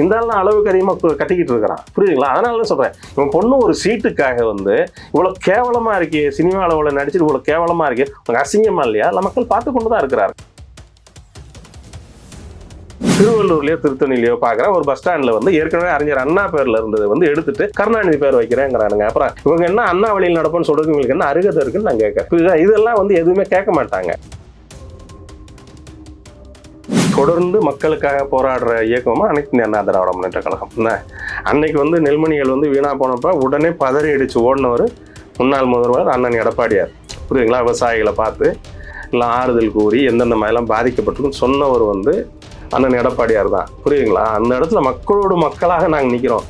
இந்த ஆள் அளவுக்கு அதிகமாக கட்டிக்கிட்டு இருக்கிறான். புரியுதுங்களா? அதனால தான் சொல்கிறேன், இவன் பொண்ணு ஒரு சீட்டுக்காக வந்து இவ்வளோ கேவலமாக இருக்கே, சினிமாவில் இவ்வளோ நடிச்சுட்டு இவ்வளோ கேவலமாக இருக்கே, உங்கள் அசிங்கமா இல்லையா? மக்கள் பார்த்து கொண்டு தான் இருக்கிறாரு. திருவள்ளூர்லயோ திருத்தணிலையோ பார்க்குறேன், ஒரு பஸ் ஸ்டாண்டில் வந்து ஏற்கனவே அறிஞர் அண்ணா பேர்ல இருந்தது வந்து எடுத்துட்டு கருணாநிதி பேர் வைக்கிறேங்கிறானுங்க. அப்புறம் இவங்க என்ன அண்ணா வழியில் நடப்பன்னு சொல்றது உங்களுக்கு என்ன அருகதை இருக்குன்னு நான் கேட்கறேன். இதெல்லாம் வந்து எதுவுமே கேட்க மாட்டாங்க. தொடர்ந்து மக்களுக்காக போராடுற இயக்கமா அனைத்து இந்திய அண்ணா திராவிட முன்னேற்ற கழகம். அன்னைக்கு வந்து நெல்மணிகள் வந்து வீணா போனப்ப உடனே பதறி அடிச்சு ஓடினவர் முன்னாள் முதல்வர் அண்ணன் எடப்பாடியார். புரியுதுங்களா? விவசாயிகளை பார்த்து எல்லாம் ஆறுதல் கூறி எந்தெந்த மாதிரிலாம் பாதிக்கப்பட்டிருக்குன்னு சொன்னவர் வந்து அண்ணன் எடப்பாடியார் தான். புரியுதுங்களா? அந்த இடத்துல மக்களோடு மக்களாக நாங்கள் நிற்கிறோம்.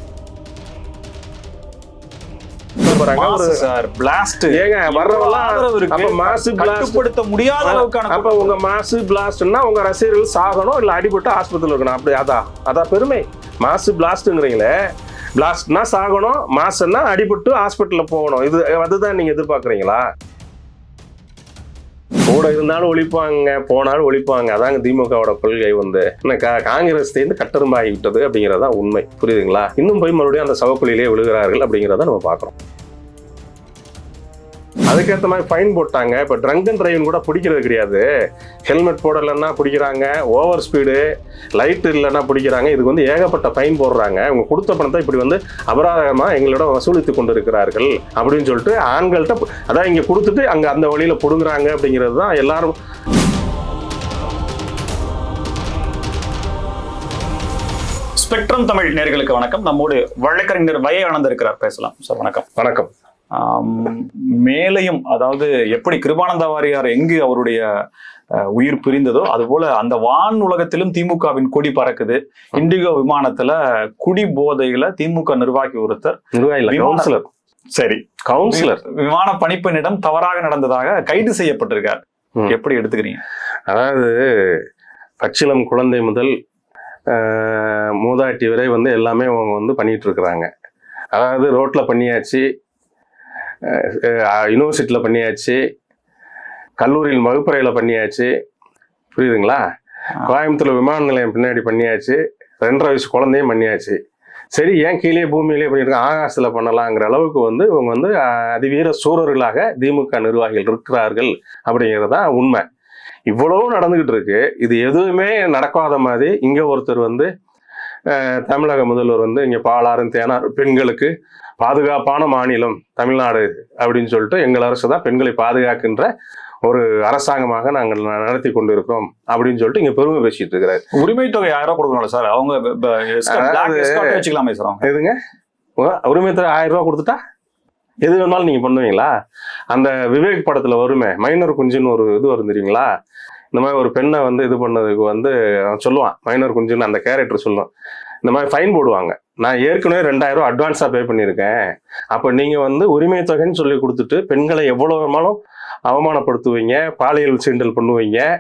உங்க மாசு பிளாஸ்ட்னா உங்க ரசிகர்கள் சாகணும் இல்ல அடிபட்டு ஆஸ்பத்திரியில் இருக்கணும். அப்படி அதான் பெருமை. மாசு பிளாஸ்ட்ங்கிறீங்களே, பிளாஸ்ட்னா சாகணும், மாசுன்னா அடிபட்டு ஹாஸ்பிட்டல்ல போகணும். அதுதான் நீங்க எதிர்பார்க்குறீங்களா? கூட இருந்தாலும் ஒழிப்பாங்க, போனாலும் ஒழிப்பாங்க. அதாங்க திமுகவோட கொள்கை. வந்து காங்கிரஸ் தேர்ந்து கட்டரும்பாகிவிட்டது அப்படிங்கிறதா உண்மை. புரியுதுங்களா? இன்னும் போய் மறுபடியும் அந்த சவக்குழியிலே விழுகிறார்கள் அப்படிங்கிறத நம்ம பார்க்குறோம். அதுக்கேற்ற மாதிரி ஃபைன் போட்டாங்க. இப்போ ட்ரங்க் அண்ட் டிரைவ் கூட பிடிக்கிறது கிடையாது. ஹெல்மெட் போடலைன்னா பிடிக்கிறாங்க, ஓவர் ஸ்பீடு, லைட் இல்லைன்னா பிடிக்கிறாங்க. இதுக்கு வந்து ஏகப்பட்ட ஃபைன் போடுறாங்க. அவங்க கொடுத்த பணத்தை இப்படி வந்து அபராதமாக எங்களிடம் வசூலித்து கொண்டு இருக்கிறார்கள் அப்படின்னு சொல்லிட்டு ஆண்கள்கிட்ட அதான் இங்கே கொடுத்துட்டு அங்கே அந்த வழியில் பிடுங்குறாங்க அப்படிங்கிறது தான் எல்லாரும். ஸ்பெக்ட்ரம் தமிழ் நேயர்களுக்கு வணக்கம். நம்மோடு வழக்கறிஞர் வை ஆனந்த் இருக்கிறார், பேசலாம் சார். வணக்கம். வணக்கம். மேலையும் அதாவது எப்படி கிருபானந்த வாரியார் எங்கு அவருடைய உயிர் பிரிந்ததோ அதுபோல அந்த வான் உலகத்திலும் திமுகவின் கொடி பறக்குது. இண்டிகோ விமானத்துல குடி போதையில திமுக நிர்வாகி ஒருத்தர், கவுன்சிலர் விமான பணிப்பெண்ணிடம் தவறாக நடந்ததாக கைது செய்யப்பட்டிருக்கார். எப்படி எடுத்துக்கிறீங்க? அதாவது பச்சிளம் குழந்தை முதல் மூதாட்டி வரை வந்து எல்லாமே அவங்க வந்து பண்ணிட்டு இருக்கிறாங்க. அதாவது ரோட்ல பண்ணியாச்சு, யூனிவர்சிட்டியில் பண்ணியாச்சு, கல்லூரியில் வகுப்பறையில் பண்ணியாச்சு. புரியுதுங்களா? கோயம்புத்தூர் விமான நிலையம் பின்னாடி பண்ணியாச்சு, 2.5 வயசு குழந்தையும் பண்ணியாச்சு. சரி, ஏன் கீழே பூமியிலே பண்ணியிருக்காங்க, ஆகாசத்தில் பண்ணலாங்கிற அளவுக்கு வந்து இவங்க வந்து அதிவீர சூரர்களாக திமுக நிர்வாகிகள் இருக்கிறார்கள் அப்படிங்கிறது தான் உண்மை. இவ்வளவு நடந்துகிட்டு இருக்கு. இது எதுவுமே நடக்காத மாதிரி இங்கே ஒருத்தர் வந்து தமிழக முதல்வர் வந்து இங்கே பாலாறும் தேனாறு பெண்களுக்கு பாதுகாப்பான மாநிலம் தமிழ்நாடு அப்படின்னு சொல்லிட்டு எங்கள் அரசு தான் பெண்களை பாதுகாக்கின்ற ஒரு அரசாங்கமாக நாங்கள் நடத்தி கொண்டு இருக்கிறோம் அப்படின்னு சொல்லிட்டு இங்க பெருமை பேசிட்டு இருக்கிறாரு. உரிமை தொகை 1000 ரூபாய் கொடுக்கணும் சார். அவங்க வச்சுக்கலாமே சார். எதுங்க உரிமை தொகை 1000 ரூபாய் கொடுத்துட்டா எது வேணாலும் நீங்க பண்ணுவீங்களா? அந்த விவேக் படத்துல வருமே, மைனர் குஞ்சுன்னு ஒரு இது வரும் தெரியுங்களா? இந்த மாதிரி ஒரு பெண்ணை வந்து இது பண்ணதுக்கு வந்து சொல்லுவான், மைனர் குஞ்சுன்னு அந்த கேரக்டர் சொல்லுவான். இந்த மாதிரி ஃபைன் போடுவாங்க. நான் ஏற்கனவே 2000 ரூபா அட்வான்ஸாக பே பண்ணியிருக்கேன். அப்போ நீங்கள் வந்து உரிமை தொகைன்னு சொல்லி கொடுத்துட்டு பெண்களை எவ்வளோ வேணாலும் அவமானப்படுத்துவீங்க, பாலியல் சீண்டல் பண்ணுவீங்க,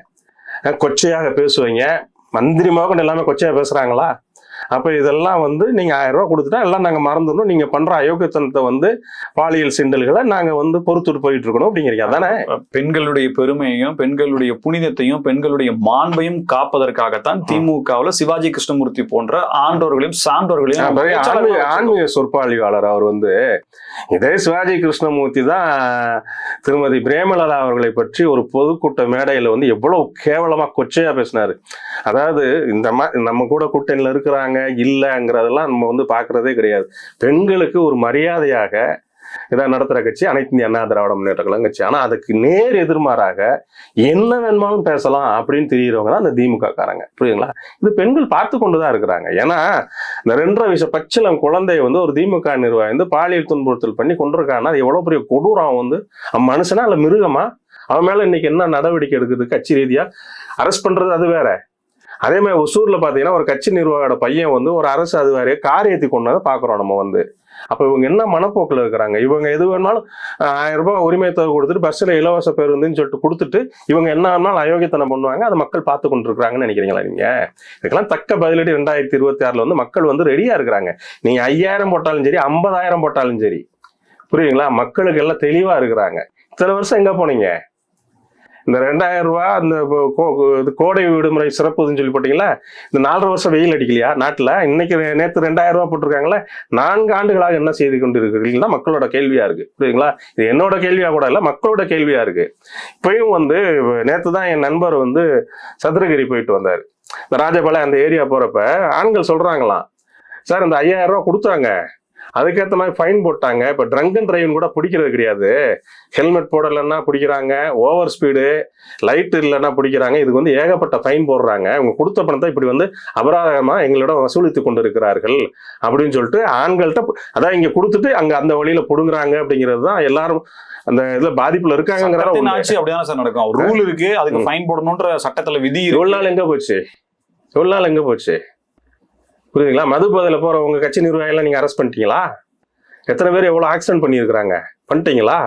கொச்சையாக பேசுவீங்க. மந்திரி மகன் எல்லாமே கொச்சையாக பேசுகிறாங்களா? அப்போ இதெல்லாம் வந்து நீங்கள் 1000 ரூபா கொடுத்துட்டா எல்லாம் நாங்கள் மறந்துடணும், நீங்கள் பண்ணுற அயோக்கியத்தனத்தை வந்து பாலியல் சீண்டல்களை நாங்கள் வந்து பொறுத்துட்டு போயிட்டு இருக்கணும் அப்படிங்கிறீங்க. அதானே? பெண்களுடைய பெருமையையும் பெண்களுடைய புனிதத்தையும் பெண்களுடைய மாண்பையும் காப்பதற்காகத்தான் திமுகவில் சிவாஜி கிருஷ்ணமூர்த்தி போன்ற ஆண்டோர்களையும் சான்றோர்களையும் ஆன்மீக சொற்பாளிவாளர் அவர் வந்து இதே சிவாஜி கிருஷ்ணமூர்த்தி தான் திருமதி பிரேமலதா அவர்களை பற்றி ஒரு பொதுக்கூட்ட மேடையில் வந்து எவ்வளவு கேவலமாக கொச்சையாக பேசினாரு. அதாவது இந்த மாதிரி நம்ம கூட கூட்டணியில் இருக்கிறாங்க இல்லைங்கிறதெல்லாம் நம்ம வந்து பார்க்கறதே கிடையாது. பெண்களுக்கு ஒரு மரியாதையாக இதை நடத்துகிற கட்சி அனைத்து இந்திய அண்ணா திராவிட முன்னேற்ற கழகம் கட்சி. ஆனால் அதுக்கு நேர் எதிர்மாறாக என்ன வேணுமாலும் பேசலாம் அப்படின்னு தெரிகிறவங்க தான் அந்த திமுக காரங்க. புரியுதுங்களா? இது பெண்கள் பார்த்து கொண்டு தான் இருக்கிறாங்க. ஏன்னா இந்த 2.5 வயசு பச்சிளம் குழந்தைய வந்து ஒரு திமுக நிர்வாகி வந்து பாலியல் துன்புறுத்தல் பண்ணி கொண்டிருக்காங்கன்னா அது எவ்வளோ பெரிய கொடூரம். வந்து அவன் மனுஷனா இல்லை மிருகமா? அவன் மேலே இன்னைக்கு என்ன நடவடிக்கை எடுக்குது கட்சி ரீதியாக அரெஸ்ட் பண்ணுறது அது வேற. அதே மாதிரி ஒசூர்ல பார்த்தீங்கன்னா ஒரு கட்சி நிர்வாகியோட பையன் வந்து ஒரு அரசு அதிகாரியை கார் ஏற்றி கொண்டதை பார்க்குறோம் நம்ம வந்து. அப்போ இவங்க என்ன மனப்போக்கில் இருக்கிறாங்க? இவங்க எது வேணாலும் 1000 ரூபாய் உரிமை தொகை கொடுத்துட்டு பஸ்ஸில் இலவச பேருந்துன்னு சொல்லிட்டு கொடுத்துட்டு இவங்க என்ன வேணாலும் அயோக்கியத்தனம் பண்ணுவாங்க. அதை மக்கள் பார்த்து கொண்டு இருக்கிறாங்கன்னு நினைக்கிறீங்களா நீங்க? இதுக்கெல்லாம் தக்க பதிலடி 2026 வந்து மக்கள் வந்து ரெடியா இருக்கிறாங்க. நீங்க 5000 போட்டாலும் சரி, 50,000 போட்டாலும் சரி, புரியுதுங்களா? மக்களுக்கு எல்லாம் தெளிவா இருக்கிறாங்க. இத்தனை வருஷம் எங்க போனீங்க? இந்த 2000 ரூபாய் அந்த கோடை விடுமுறை சிறப்புன்னு சொல்லி போட்டீங்களா, இந்த 4.5 வருஷம் வெயில் அடிக்கலையா நாட்டுல? இன்னைக்கு நேற்று 2000 ரூபாய் போட்டிருக்காங்களே, 4 ஆண்டுகளாக என்ன செய்து கொண்டு இருக்கிறீங்கன்னா மக்களோட கேள்வியா இருக்கு. புரியுதுங்களா? இது என்னோட கேள்வியா கூட இல்ல, மக்களோட கேள்வியா இருக்கு. இப்பயும் வந்து நேற்று தான் என் நண்பர் வந்து சதுரகிரி போயிட்டு வந்தாரு. இந்த ராஜபாளையம் அந்த ஏரியா போறப்ப ஆண்கள் சொல்றாங்களாம், சார் இந்த 5000 ரூபாய் கொடுத்தாங்க, அதுக்கேற்ற மாதிரி ஃபைன் போட்டாங்க. இப்போ ட்ரங்க் அண்ட் டிரைவ் கூட பிடிக்கிறது கிடையாது, ஹெல்மெட் போடலைன்னா பிடிக்கிறாங்க, ஓவர் ஸ்பீடு லைட் இல்லைன்னா பிடிக்கிறாங்க, இதுக்கு வந்து ஏகப்பட்ட ஃபைன் போடுறாங்க, அவங்க கொடுத்த பணத்தை இப்படி வந்து அபராதமா எங்களிடம் வசூலித்து கொண்டு இருக்கிறார்கள் அப்படின்னு சொல்லிட்டு ஆண்கள்கிட்ட, அதான் இங்க கொடுத்துட்டு அங்க அந்த வழியில புடுங்குறாங்க அப்படிங்கிறது தான் எல்லாரும் அந்த இதுல பாதிப்புல இருக்காங்கிறத. ஆட்சி அப்படிதானே சார் நடக்கும். ரூல் இருக்கு, அதுக்கு ஃபைன் போடணும்ன்ற சட்டத்துல விதி. எவ்வளவு நாள் எங்க போச்சு? புரியுதுங்களா? மது போதையில போற உங்க கட்சி நிர்வாகிகள் நீங்க அரெஸ்ட் பண்ணிட்டீங்களா? எத்தனை பேர் எவ்வளவு ஆக்சிடென்ட் பண்ணியிருக்கிறாங்க, பண்ணிட்டீங்களா?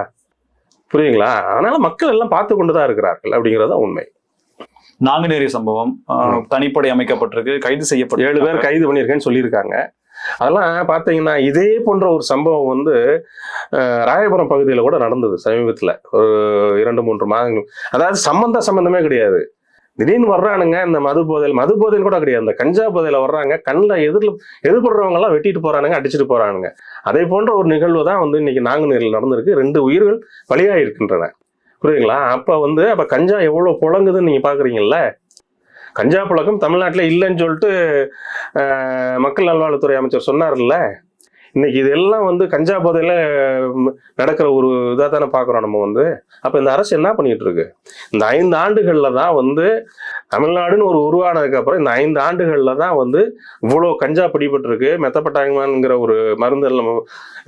புரியுதுங்களா? அதனால மக்கள் எல்லாம் பார்த்து கொண்டுதான் இருக்கிறார்கள் அப்படிங்கறது உண்மை. நாங்குநேரி சம்பவம், தனிப்படை அமைக்கப்பட்டிருக்கு, கைது செய்யப்பட்டு 7 பேர் கைது பண்ணியிருக்கேன்னு சொல்லியிருக்காங்க. அதெல்லாம் பார்த்தீங்கன்னா இதே போன்ற ஒரு சம்பவம் வந்து ராயபுரம் பகுதியில் கூட நடந்தது சமீபத்தில், ஒரு 2-3 மாதங்கள். அதாவது சம்பந்தமே கிடையாது, திடீர்னு வர்றானுங்க இந்த மது போதையில் கூட கிடையாது, அந்த கஞ்சா போதையில வர்றாங்க, கண்ணில் எதிர்படுறவங்க எல்லாம் வெட்டிட்டு போறானுங்க, அடிச்சுட்டு போறானுங்க. அதே போன்ற ஒரு நிகழ்வு தான் வந்து இன்னைக்கு நாங்குநேரில் நடந்திருக்கு. 2 உயிர்கள் பலியாயிருக்கின்றன. புரியுதுங்களா? அப்ப கஞ்சா எவ்வளவு புழங்குதுன்னு நீங்க பாக்குறீங்கல்ல. கஞ்சா புழக்கம் தமிழ்நாட்டில் இல்லைன்னு சொல்லிட்டு மக்கள் நல்வாழ்வுத்துறை அமைச்சர் சொன்னார்ல. இன்னைக்கு இதெல்லாம் வந்து கஞ்சா போதையில நடக்கிற ஒரு இதாக தானே பார்க்குறோம் நம்ம வந்து. அப்போ இந்த அரசு என்ன பண்ணிட்டு இருக்கு? இந்த 5 ஆண்டுகள்ல தான் வந்து தமிழ்நாடுன்னு ஒரு உருவானதுக்கு அப்புறம் இந்த 5 ஆண்டுகள்ல தான் வந்து இவ்வளோ கஞ்சா பிடிபட்டிருக்கு, மெத்தப்பட்டாங்கங்கிற ஒரு மருந்து எல்லாம்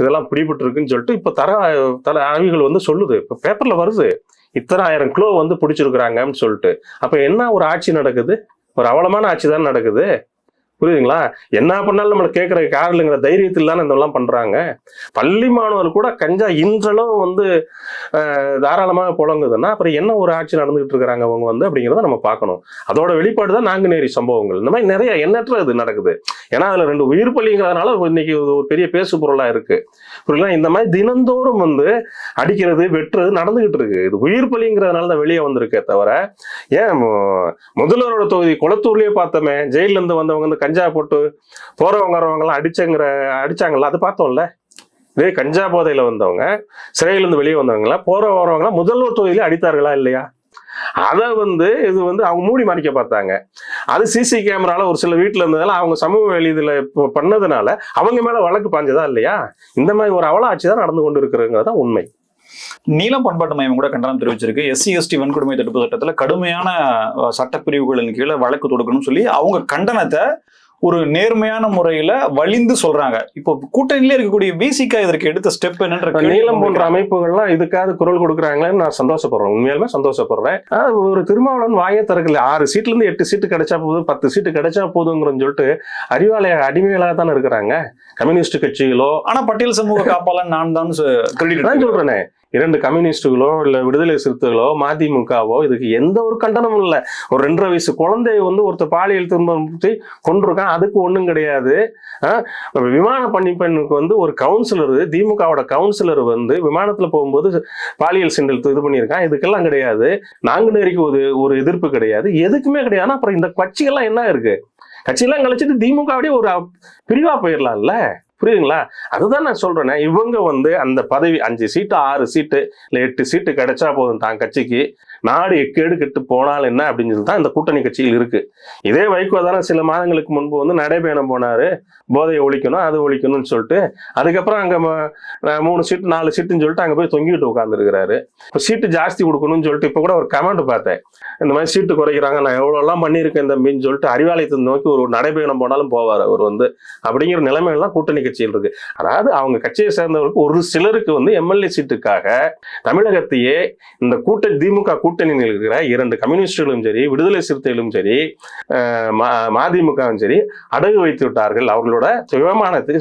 இதெல்லாம் பிடிபட்டிருக்குன்னு சொல்லிட்டு இப்போ தர ஆய்வுகள் வந்து சொல்லுது. இப்போ பேப்பர்ல வருது, இத்தனை 1000 கிலோ வந்து பிடிச்சிருக்கிறாங்கன்னு சொல்லிட்டு. அப்போ என்ன ஒரு ஆட்சி நடக்குது? ஒரு அவலமான ஆட்சி தான் நடக்குது. புரியுதுங்களா? என்ன பண்ணாலும் நம்மளை கேட்கற காரலுங்கிற தைரியத்தில் தானே இதெல்லாம் பண்றாங்க. பள்ளி மாணவர்கள் கூட கஞ்சா இன்றளவு வந்து தாராளமாக புழங்குதுன்னா அப்புறம் என்ன ஒரு ஆட்சி நடந்துகிட்டு இருக்கிறாங்க அவங்க வந்து அப்படிங்கிறத நம்ம பார்க்கணும். அதோட வெளிப்பாடு தான் நாங்குநேரி சம்பவங்கள். இந்த மாதிரி நிறைய எண்ணற்ற இது நடக்குது. ஏன்னா அதுல 2 உயிர் பலிங்கிறதுனால இன்னைக்கு ஒரு பெரிய பேசு பொருளா இருக்கு. புரியல? இந்த மாதிரி தினந்தோறும் வந்து அடிக்கிறது வெட்டுறது நடந்துகிட்டு இருக்கு. இது உயிர் பலிங்கிறதுனால தான் வெளியே வந்திருக்கே தவிர, ஏன் முதல்வரோட தொகுதி குளத்தூர்லயே பார்த்தோமே, ஜெயில இருந்து வந்தவங்க வந்து கஞ்சா போட்டு போறவங்க எல்லாம் அடிச்சாங்கல்ல, அது பார்த்தோம்ல. இதே கஞ்சா போதையில வந்தவங்க, சிறையிலிருந்து வெளியே வந்தவங்களா வரவங்களா முதல்வர் தொகுதியில அடித்தார்களா இல்லையா? அதை வந்து இது வந்து அவங்க மூடி மறைக்க பார்த்தாங்க. அது சிசி கேமரால ஒரு சில வீட்டுல இருந்ததால அவங்க சமூக இதுல பண்ணதுனால அவங்க மேல வழக்கு பாஞ்சதா இல்லையா? இந்த மாதிரி ஒரு அவல ஆட்சி தான் நடந்து கொண்டு இருக்கிறதுங்கிறதான் உண்மை. நீலம் பண்பாட்டு மையம் கூட கண்டனம் தெரிவிச்சிருக்கு. SC/ST வன்கொடுமை தடுப்பு சட்டத்துல கடுமையான சட்டப்பிரிவுகளின் கீழே வழக்கு தொடுக்கணும்னு சொல்லி அவங்க கண்டனத்தை ஒரு நேர்மையான முறையில வலிந்து சொல்றாங்க. இப்போ கூட்டணியில இருக்கக்கூடிய VCK இதற்கு எடுத்த ஸ்டெப் என்னன்ற நீலம் போன்ற அமைப்புகள்லாம் இதுக்காக குரல் கொடுக்குறாங்களேன்னு நான் சந்தோஷப்படுறேன், உண்மையாலுமே சந்தோஷப்படுறேன். ஒரு திருமாவளவன் வாயை திறக்கல. 6 சீட்ல இருந்து 8 சீட்டு கிடைச்சா போதும், 10 சீட்டு கிடைச்சா போதுங்கிறன்னு சொல்லிட்டு அறிவாலய அடிமைகளாக தானே இருக்கிறாங்க கம்யூனிஸ்ட் கட்சிகளோ. ஆனா பட்டியல் சமூக காப்பாளன் நான் தான் சொல்றேனே, 2 கம்யூனிஸ்டுகளோ இல்ல விடுதலை சிறுத்தைகளோ மதிமுகவோ இதுக்கு எந்த ஒரு கண்டனமும் இல்லை. ஒரு 2.5 வயசு குழந்தைய வந்து ஒருத்தர் பாலியல் துன்பத்தை கொண்டிருக்கான், அதுக்கு ஒண்ணும் கிடையாது. விமான பணிப்பெண்ணுக்கு வந்து ஒரு கவுன்சிலர், திமுகவோட கவுன்சிலர் வந்து விமானத்துல போகும்போது பாலியல் சிண்டல் இது பண்ணியிருக்கான், இதுக்கெல்லாம் கிடையாது. நாங்குநேரிக்கு ஒரு எதிர்ப்பு கிடையாது, எதுக்குமே கிடையாது. அப்புறம் இந்த கட்சிகள்லாம் என்ன இருக்கு? கட்சியெல்லாம் கழிச்சிட்டு திமுகவுடைய ஒரு பிரிவா போயிடலாம்ல. புரியுதுங்களா? அதுதான் நான் சொல்றேன். இவங்க வந்து அந்த பதவி 5 சீட்டு 6 சீட்டு இல்ல 8 சீட்டு கிடைச்சா போதும் தான் கட்சிக்கு, நாடு எக்கேடு கெட்டு போனால் என்ன அப்படின்னு தான் இந்த கூட்டணி கட்சியில் இருக்கு. இதே வைகோ தானே சில மாதங்களுக்கு முன்பு வந்து நடைபயணம் போனாரு, போதையை ஒழிக்கணும் அது ஒழிக்கணும்னு சொல்லிட்டு. அதுக்கப்புறம் அங்க 3 சீட்டு 4 சீட்டுன்னு சொல்லிட்டு அங்க போய் தொங்கிட்டு உட்காந்துருக்கிறாரு. இப்போ சீட்டு ஜாஸ்தி கொடுக்கணும்னு சொல்லிட்டு இப்ப கூட ஒரு கமெண்ட் பார்த்தேன், இந்த மாதிரி சீட்டு குறைக்கிறாங்க, நான் எவ்வளவு எல்லாம் பண்ணியிருக்கேன் தம்பின்னு சொல்லிட்டு அறிவாலயத்தை நோக்கி ஒரு நடைபயணம் போனாலும் போவார் அவர் வந்து. அப்படிங்கிற நிலைமையில தான் கூட்டணி கட்சியில் இருக்கு. அதாவது அவங்க கட்சியை சேர்ந்தவருக்கு ஒரு சிலருக்கு வந்து MLA சீட்டுக்காக தமிழகத்தையே இந்த திமுக கூட்டணியில் இருக்கிற 2 கம்யூனிஸ்டுகளும் சரி விடுதலை சிறுத்தைகளும் சரி மதிமுகவும் சரி அடகு வைத்து விட்டார்கள், அவர்களோட சுயமானத்தை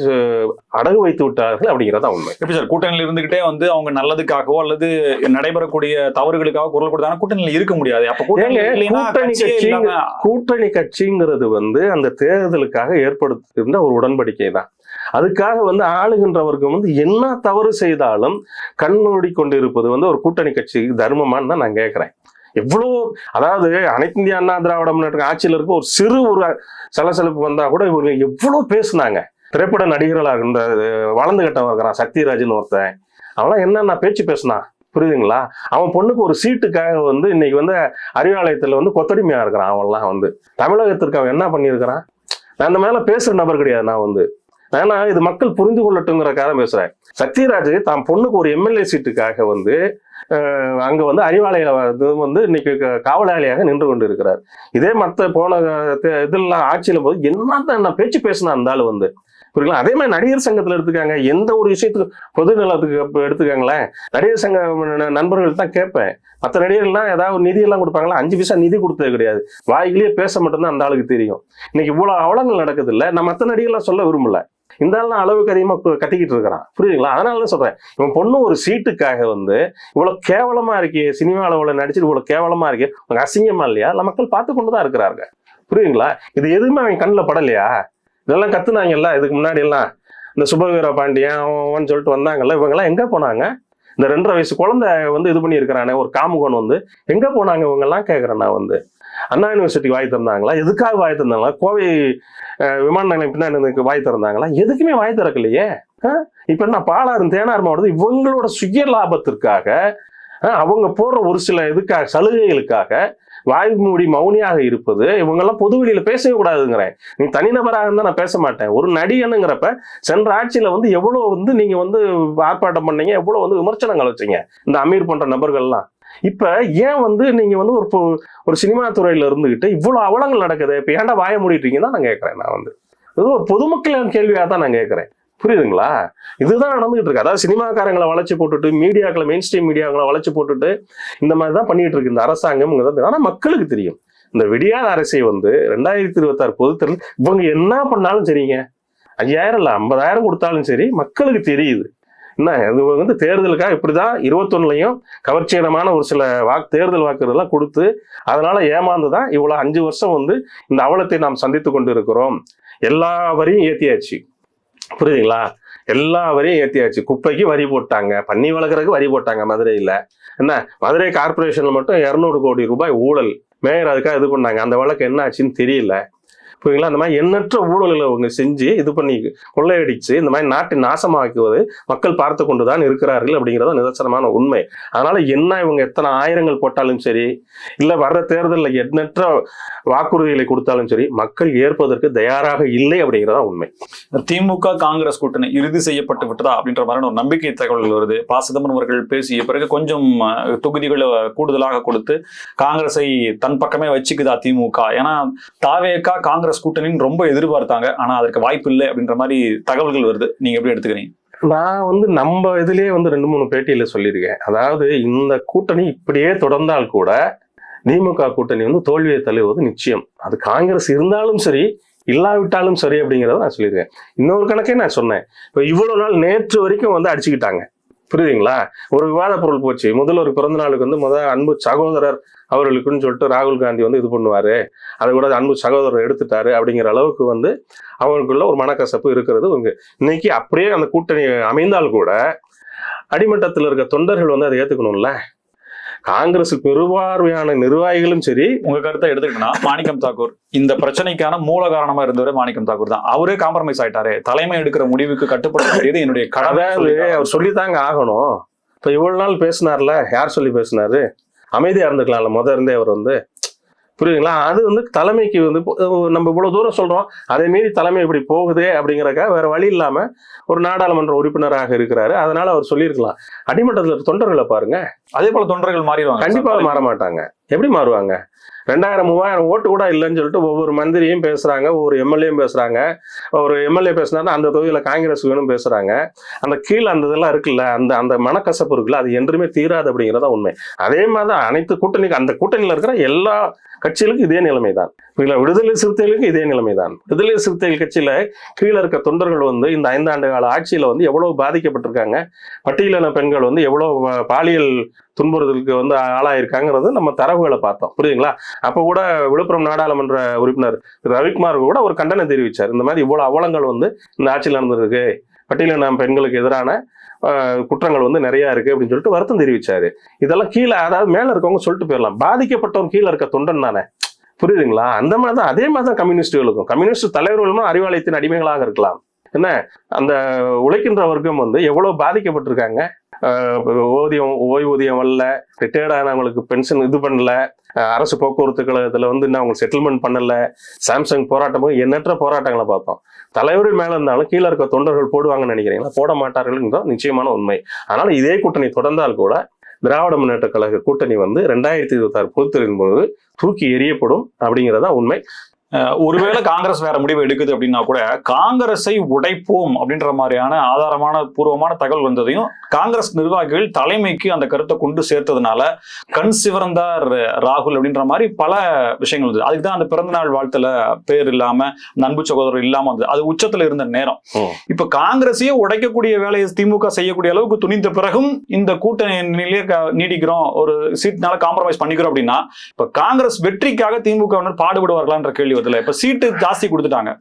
அடகு வைத்து விட்டார்கள் அப்படிங்கிறதா உண்மை. எப்படி சார் கூட்டணியில் இருந்துகிட்டே வந்து அவங்க நல்லதுக்காகவோ அல்லது நடைபெறக்கூடிய தவறுகளுக்காக குரல் கொடுத்தாங்க கூட்டணியில் இருக்க முடியாது. அப்ப கூட்டணி கட்சிங்கிறது வந்து அந்த தேர்தலுக்காக ஏற்படுத்துகின்ற ஒரு உடன்படிக்கை தான். அதுக்காக வந்து ஆளுகின்றவருக்கு வந்து என்ன தவறு செய்தாலும் கண்மூடி கொண்டு இருப்பது வந்து ஒரு கூட்டணி கட்சிக்கு தர்மமான்னு தான் நான் கேட்கிறேன். எவ்வளவு, அதாவது அனைத்து இந்திய அண்ணா திராவிட முன்னேற்ற ஆட்சியில் இருக்க ஒரு சிறு ஒரு சலசலப்பு வந்தா கூட இவங்க எவ்வளவு பேசுனாங்க. திரைப்பட நடிகர்களாக இந்த வளர்ந்து கட்டவன் இருக்கிறான் சத்யராஜ்னு ஒருத்தன், அவெல்லாம் என்னென்ன பேச்சு பேசினான் புரியுதுங்களா? அவன் பொண்ணுக்கு ஒரு சீட்டுக்காக வந்து இன்னைக்கு வந்து அறிவாலயத்துல வந்து கொத்தடிமையா இருக்கிறான். அவன்லாம் வந்து தமிழகத்திற்கு அவன் என்ன பண்ணியிருக்கிறான்? நான் இந்த மேல பேசுற நபர் கிடையாது. நான் வந்து ஏன்னா இது மக்கள் புரிந்து கொள்ளட்டுங்கிறக்காக பேசுறேன். சத்யராஜ் தான் பொண்ணுக்கு ஒரு எம்எல்ஏ சீட்டுக்காக வந்து அங்க வந்து அறிவாலய வந்து இன்னைக்கு காவலாளியாக நின்று கொண்டு இருக்கிறார். இதே மற்ற போன இதெல்லாம் ஆட்சியில போது என்ன பேச்சு பேசினா இருந்தாலும் வந்து புரியுங்களா? அதே மாதிரி நடிகர் சங்கத்துல எடுத்துக்காங்க, எந்த ஒரு விஷயத்துக்கு பொது நலத்துக்கு எடுத்துக்காங்களேன், நடிகர் சங்க நண்பர்கள் தான் கேட்பேன். மற்ற நடிகர்கள்லாம் ஏதாவது நிதி எல்லாம் கொடுப்பாங்களா? 5 பைசா நிதி கொடுத்தது கிடையாது. வாய்கிலேயே பேச மட்டும்தான் அந்த ஆளுக்கு தெரியும். இன்னைக்கு இவ்வளவு அவலங்கள் நடக்குது இல்ல. நான் மற்ற நடிகர்லாம் சொல்ல விரும்பல, இந்த ஆள் அளவுக்கு அதிகமா கத்திக்கிட்டு இருக்கிறான் புரியுதுங்களா? அதனாலதான் சொல்றேன், இவன் பொண்ணு ஒரு சீட்டுக்காக வந்து இவ்வளவு கேவலமா இருக்கே, சினிமாவில் இவ்வளவு நடிச்சுட்டு இவ்வளவு கேவலமா இருக்கே, உங்க அசிங்கமா இல்லையா? இல்ல மக்கள் பார்த்து கொண்டுதான் இருக்கிறாங்க புரியுதுங்களா? இது எதுவுமே அவன் கண்ணில் படலையா? இதெல்லாம் கத்துனாங்கல்ல இதுக்கு முன்னாடி எல்லாம், இந்த சுபவீர பாண்டியன் அவன் சொல்லிட்டு வந்தாங்கல்ல, இவங்கெல்லாம் எங்க போனாங்க? இந்த 2.5 வயசு குழந்தை வந்து இது பண்ணியிருக்கிறானே ஒரு காமுகன் வந்து எங்க போனாங்க இவங்க எல்லாம் கேட்கிறேன். நான் வந்து அண்ணா யூனிவர்சிட்டி வாய் திறந்தாங்களா? எதுக்காக வாய் திறந்தாங்களா? கோவை விமான நிலையம் பின்னாடி வாய் திறந்தாங்களா? எதுக்குமே வாய் திறக்கலையே. இப்ப என்ன பாலாறு தேனார் மாவட்டத்தில் இவங்களோட சுய லாபத்திற்காக அவங்க போடுற ஒரு சில இதுக்காக சலுகைகளுக்காக வாய் மூடி மௌனியாக இருப்பது, இவங்கெல்லாம் பொது வெளியில பேசவே கூடாதுங்கிறேன். நீ தனிநபராக இருந்தா நான் பேச மாட்டேன். ஒரு நடிகனுங்கிறப்ப சென்ற ஆட்சியில வந்து எவ்வளவு வந்து நீங்க வந்து ஆர்ப்பாட்டம் பண்ணீங்க, எவ்வளவு வந்து விமர்சனங்கள் வச்சீங்க இந்த அமீர் போன்ற நபர்கள்லாம். இப்ப ஏன் வந்து நீங்க வந்து ஒரு சினிமா துறையில இருந்துகிட்டு இவ்வளவு அவலங்கள் நடக்குது, இப்ப ஏன்டா வாய மூடிட்டீங்கன்னு தான் நான் கேட்கிறேன். நான் வந்து இது ஒரு பொதுமக்களின் கேள்வியா தான் நான் கேட்கிறேன். புரியுதுங்களா? இதுதான் நடந்துகிட்டு இருக்கு. அதாவது சினிமாக்காரங்களை வளைச்சு போட்டுட்டு, மீடியாக்களை மெயின் ஸ்ட்ரீம் மீடியாக்களை வளைச்சு போட்டுட்டு இந்த மாதிரி தான் பண்ணிட்டு இருக்கு இந்த அரசாங்கம். ஆனா மக்களுக்கு தெரியும், இந்த விடியாத அரசை வந்து 2026 பொதுத்தேர்தல் இவங்க என்ன பண்ணாலும் சரிங்க, 5000 இல்ல 50,000 கொடுத்தாலும் சரி, மக்களுக்கு தெரியுது. என்ன இது வந்து தேர்தலுக்காக இப்படிதான் 21லயும் கவர்ச்சிகரமான ஒரு சில தேர்தல் வாக்குறுதிலாம் கொடுத்து அதனால ஏமாந்துதான் இவ்வளவு 5 வருஷம் வந்து இந்த அவலத்தை நாம் சந்தித்து கொண்டு இருக்கிறோம். எல்லா வரியும் ஏத்தியாச்சு புரியுதுங்களா? எல்லா வரியும் ஏத்தியாச்சு. குப்பைக்கு வரி போட்டாங்க, பன்னி வளர்க்கறதுக்கு வரி போட்டாங்க மதுரையில. என்ன மதுரை கார்பரேஷன்ல மட்டும் 200 கோடி ரூபாய் ஊழல், மேயர் அதுக்காக இது பண்ணாங்க. அந்த வழக்கு என்ன ஆச்சுன்னு தெரியல புரியுங்களா? அந்த மாதிரி எண்ணற்ற ஊழல்களை அவங்க செஞ்சு இது பண்ணி கொள்ளையடிச்சு இந்த மாதிரி நாட்டை நாசமாக்குவது மக்கள் பார்த்து கொண்டுதான் இருக்கிறார்கள் அப்படிங்கிறத நிதர்சனமான உண்மை. அதனால என்ன இவங்க எத்தனை ஆயிரங்கள் போட்டாலும் சரி, இல்ல வர்ற தேர்தலில் எண்ணற்ற வாக்குறுதிகளை கொடுத்தாலும் சரி, மக்கள் ஏற்பதற்கு தயாராக இல்லை அப்படிங்கிறதா உண்மை. திமுக காங்கிரஸ் கூட்டணி இறுதி செய்யப்பட்டு விட்டதா அப்படின்ற மாதிரி ஒரு நம்பிக்கை தகவல்கள் வருது. ப. சிதம்பரம் அவர்கள் பேசிய பிறகு கொஞ்சம் தொகுதிகளை கூடுதலாக கொடுத்து காங்கிரஸை தன் பக்கமே வச்சுக்குதா திமுக? ஏன்னா தாவேகா காங்கிரஸ் கூட்டணின்னு ரொம்ப எதிர்பார்த்தாங்க, ஆனா அதற்கு வாய்ப்பு இல்லை அப்படின்ற மாதிரி தகவல்கள் வருது. நீங்க எப்படி எடுத்துக்கிறீங்க? நான் வந்து நம்ம இதுலயே வந்து 2-3 பேட்டியில சொல்லியிருக்கேன். அதாவது இந்த கூட்டணி இப்படியே தொடர்ந்தால் கூட திமுக கூட்டணி வந்து தோல்வியை தழுவது நிச்சயம். அது காங்கிரஸ் இருந்தாலும் சரி இல்லாவிட்டாலும் சரி அப்படிங்கிறத நான் சொல்லியிருக்கேன். இன்னொரு கணக்கே நான் சொன்னேன், இப்போ இவ்வளவு நாள் நேற்று வரைக்கும் வந்து அடிச்சுக்கிட்டாங்க புரியுதுங்களா? ஒரு விவாத பொருள் போச்சு. முதல்ல ஒரு பிறந்த நாளுக்கு வந்து அன்பு சகோதரர் அவர்களுக்குன்னு சொல்லிட்டு ராகுல் காந்தி வந்து இது பண்ணுவாரு, அதை கூட அன்பு சகோதரர் எடுத்துட்டாரு அப்படிங்கிற அளவுக்கு வந்து அவங்களுக்குள்ள ஒரு மனக்கசப்பு இருக்கிறது. இன்னைக்கு அப்படியே அந்த கூட்டணி அமைந்தால் கூட அடிமட்டத்தில் இருக்க தொண்டர்கள் வந்து அதை ஏத்துக்கணும்ல. காங்கிரஸுக்கு பெருவார்வையான நிர்வாகிகளும் சரி. உங்க கருத்தை எடுத்துக்கிட்டா மாணிக்கம் தாக்கூர் இந்த பிரச்சனைக்கான மூல காரணமா இருந்தவரே மாணிக்கம் தாக்கூர் தான். அவரே காம்ப்ரமைஸ் ஆயிட்டாரு. தலைமை எடுக்கிற முடிவுக்கு கட்டுப்பட வேண்டியது என்னுடைய கடமை. அவர் சொல்லித்தாங்க ஆகணும். இப்ப இவ்வளவு நாள் பேசினார்ல, யார் சொல்லி பேசினாரு? அமைதியா இருந்துக்கலாம்ல இருந்தே அவர் வந்து புரியுதுங்களா? அது வந்து தலைமைக்கு வந்து நம்ம இவ்வளவு தூரம் சொல்றோம், அதே மீறி தலைமை இப்படி போகுதே அப்படிங்கிறக்க வேற வழி இல்லாம ஒரு நாடாளுமன்ற உறுப்பினராக இருக்கிறாரு. அதனால அவர் சொல்லியிருக்கலாம். அடிமட்டத்தில் தொண்டர்களை பாருங்க, அதே போல தொண்டர்கள் மாறிடுவாங்க. கண்டிப்பாக மாற மாட்டாங்க. எப்படி மாறுவாங்க? 2000-3000 ஓட்டு கூட இல்லைன்னு சொல்லிட்டு ஒவ்வொரு மந்திரியும் பேசுறாங்க, ஒவ்வொரு எம்எல்ஏயும் பேசுறாங்க. ஒரு எம்எல்ஏ பேசினா அந்த தொகுதியில காங்கிரஸ் வேணும் பேசுறாங்க. அந்த கீழே அந்த இதெல்லாம் இருக்குல்ல, அந்த மனக்கசப்பு இருக்குல்ல, அது என்றுமே தீராது அப்படிங்கிறதா உண்மை. அதே மாதிரிதான் அனைத்து கூட்டணிக்கு, அந்த கூட்டணியில இருக்கிற எல்லா கட்சிகளுக்கும் இதே நிலைமைதான். விடுதலை சிறுத்தைகளுக்கு இதே நிலைமைதான். விடுதலை சிறுத்தைகள் கட்சியில கீழே இருக்க தொண்டர்கள் வந்து இந்த 5 ஆண்டு கால ஆட்சியில வந்து எவ்வளவு பாதிக்கப்பட்டிருக்காங்க, பட்டியலின பெண்கள் வந்து எவ்வளவு பாலியல் துன்புறுத்தலுக்கு வந்து ஆளாயிருக்காங்கிறது நம்ம தரவுகளை பார்த்தோம் புரியுதுங்களா? அப்ப கூட விழுப்புரம் நாடாளுமன்ற உறுப்பினர் ரவிக்குமார் கூட ஒரு கண்டனம் தெரிவிச்சார். இந்த மாதிரி இவ்வளவு அவலங்கள் வந்து இந்த ஆட்சியில் நடந்திருக்கு, பட்டியலின பெண்களுக்கு எதிரான குற்றங்கள் வந்து நிறைய இருக்கு அப்படின்னு சொல்லிட்டு வருத்தம் தெரிவிச்சாரு. இதெல்லாம் கீழே, அதாவது மேல இருக்கவங்க சொல்லிட்டு போயிடலாம், பாதிக்கப்பட்டவங்க கீழே இருக்க தொண்டன் தானே, புரியுதுங்களா? அந்த மாதிரிதான், அதே மாதிரிதான் கம்யூனிஸ்டுகளுக்கும். கம்யூனிஸ்ட் தலைவர்களும் அறிவாலயத்தின் அடிமைகளாக இருக்கலாம். என்ன, அந்த உழைக்கின்ற வர்க்கம் வந்து எவ்வளவு பாதிக்கப்பட்டிருக்காங்க. ஓய்வூதியம் வரல, ரிட்டையர்ட் ஆனவங்களுக்கு பென்ஷன் இது பண்ணல, அரசு போக்குவரத்து கழகத்துல வந்து இன்னும் அவங்க செட்டில்மெண்ட் பண்ணல, சாம்சங் போராட்டமும் எண்ணற்ற போராட்டங்களை பார்த்தோம். தலைவர்கள் மேல இருந்தாலும் கீழே இருக்க தொண்டர்கள் போடுவாங்கன்னு நினைக்கிறீங்களா? போட மாட்டார்கள் தான் நிச்சயமான உண்மை. அதனால இதே கூட்டணி தொடர்ந்தால் கூட திராவிட முன்னேற்ற கழக கூட்டணி வந்து 2026 பொதுத்தேர்தலின் போது தூக்கி எறியப்படும் அப்படிங்கிறதா உண்மை. ஒருவேளை காங்கிரஸ் வேற முடிவு எடுக்குது அப்படின்னா கூட காங்கிரஸை உடைப்போம் அப்படின்ற மாதிரியான ஆதாரமான பூர்வமான தகவல் வந்ததையும் காங்கிரஸ் நிர்வாகிகள் தலைமைக்கு அந்த கருத்தை கொண்டு சேர்த்ததுனால கண் சிவந்தார் ராகுல் அப்படின்ற மாதிரி பல விஷயங்கள் இருந்தது. அதுக்கு தான் அந்த பிறந்த நாள் வாழ்த்துல பேர் இல்லாம, அன்பு சகோதரர் இல்லாம வந்தது. அது உச்சத்துல இருந்த நேரம். இப்ப காங்கிரஸையே உடைக்கக்கூடிய வேலையை திமுக செய்யக்கூடிய அளவுக்கு துணிந்த பிறகும் இந்த கூட்டணியிலேயே நீடிக்கிறோம், ஒரு சீட்னால காம்ப்ரமைஸ் பண்ணிக்கிறோம் அப்படின்னா இப்ப காங்கிரஸ் வெற்றிக்காக திமுக பாடுபடுவார்களான்ற கேள்வி. இப்ப சீட்டு ஜாஸ்தி கொடுத்துட்டாங்க,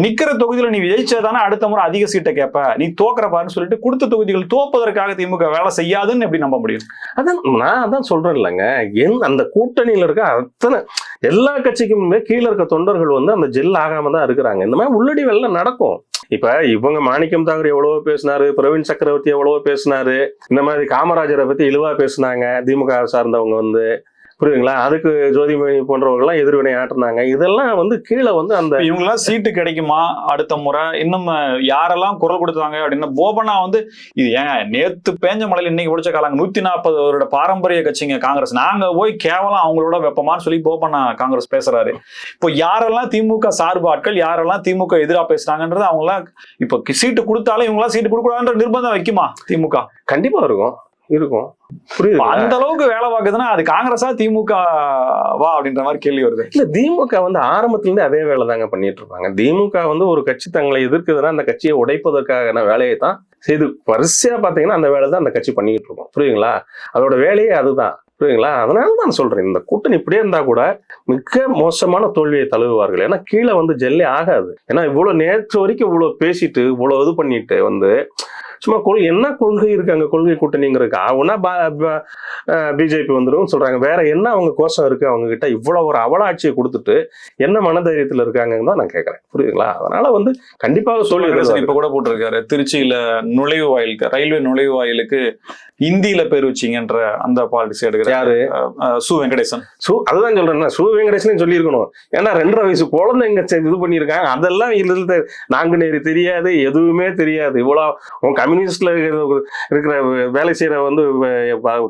நிக்கிற தொகுதியில நீ ஜெயிச்சதானே அடுத்த முறை அதிக சீட்டை கேட்ப, நீ தோக்குற பாருன்னு சொல்லிட்டு கொடுத்த தொகுதிகள் தோப்பதற்காக திமுக வேலை செய்யாதுன்னு எப்படி நம்ப முடியும்? அதான் நான் அதான் சொல்றேன் இல்லைங்க, அந்த கூட்டணியில இருக்க அத்தனை எல்லா கட்சிக்குமே கீழே இருக்க தொண்டர்கள் வந்து அந்த ஜெல் ஆகாம தான் இருக்கிறாங்க. இந்த மாதிரி உள்ளடி வேலை நடக்கும். இப்ப இவங்க மாணிக்கம் தாகூர் எவ்வளவோ பேசினாரு, பிரவீன் சக்கரவர்த்தி எவ்வளவோ பேசினாரு, இந்த மாதிரி காமராஜரை பத்தி இழிவா பேசினாங்க திமுக சார்ந்தவங்க வந்து, புரியுதுங்களா? அதுக்கு ஜோதிமணி போன்றவர்கள்லாம் எதிர்வினை ஆற்றினாங்க. இதெல்லாம் வந்து கீழே வந்து அந்த இவங்கெல்லாம் சீட்டு கிடைக்குமா அடுத்த முறை, இன்னும் யாரெல்லாம் குரல் கொடுத்தாங்க அப்படின்னா போபனா வந்து இது ஏன் நேத்து பேஞ்ச மலையில இன்னைக்கு உடைச்ச காலாங்க, 140 வருட பாரம்பரிய கட்சிங்க காங்கிரஸ், நாங்க போய் கேவலம் அவங்களோட வெப்பமான்னு சொல்லி போபனா காங்கிரஸ் பேசுறாரு. இப்போ யாரெல்லாம் திமுக சார்பு ஆட்கள், யாரெல்லாம் திமுக எதிரா பேசுறாங்கன்றது அவங்களாம் இப்ப சீட்டு கொடுத்தாலும் இவங்களாம் சீட்டு கொடுக்கூடாதுன்ற நிர்பந்தம் வைக்குமா திமுக? கண்டிப்பா இருக்கும். புரியுது. அந்த அளவுக்கு வேலை பார்க்குதுன்னா அது காங்கிரஸா திமுக வா அப்படின்ற மாதிரி கேள்வி வருது. இல்ல, திமுக வந்து ஆரம்பத்துல இருந்து அதே வேலை தாங்க பண்ணிட்டு இருப்பாங்க. திமுக வந்து ஒரு கட்சி தங்களை எதிர்க்குதுன்னா அந்த கட்சியை உடைப்பதற்கான வேலையை தான் செய்து வரிசையா பாத்தீங்கன்னா அந்த வேலை தான் அந்த கட்சி பண்ணிட்டு இருக்கோம். புரியுதுங்களா? அதோட வேலையே அதுதான். புரியுதுங்களா? அதனால தான் சொல்றேன், இந்த கூட்டணி இப்படியே இருந்தா கூட மிக மோசமான தோல்வியை தழுவுவார்கள். ஏன்னா கீழே வந்து ஜெல்லே ஆகாது. ஏன்னா இவ்வளவு நேற்று வரைக்கும் இவ்வளவு பேசிட்டு இவ்வளவு இது பண்ணிட்டு வந்து சும்மா என்ன கொள்கை இருக்கு அங்க, கொள்கை கூட்டணிங்கிறதுக்கு ஆகுனா பிஜேபி வந்துடும் சொல்றாங்க. வேற என்ன அவங்க கோஷம் இருக்கு அவங்க கிட்ட? இவ்வளவு ஒரு அவலாட்சியை கொடுத்துட்டு என்ன மனதைரியத்துல இருக்காங்கன்னு தான் நான் கேட்கறேன். புரியுதுங்களா? அதனால வந்து கண்டிப்பாக சொல்லி இப்ப கூட போட்டிருக்காரு, திருச்சியில நுழைவு வாயிலுக்கு, ரயில்வே நுழைவு வாயிலுக்கு இந்தியில பேர் வச்சிங்கன்ற அந்த பாலிசி எடுக்கிற யாரு? சு வெங்கடேசன். அதுதான் சொல்றேன், சு வெங்கடேசன் சொல்லி இருக்கணும். ஏன்னா 2.5 வயசு குழந்தைங்க இது பண்ணிருக்காங்க. அதெல்லாம் நாங்குநேரி தெரியாது, எதுவுமே தெரியாது. இவ்வளவு கம்யூனிஸ்ட்ல இருக்கிற வேலை செய்யற வந்து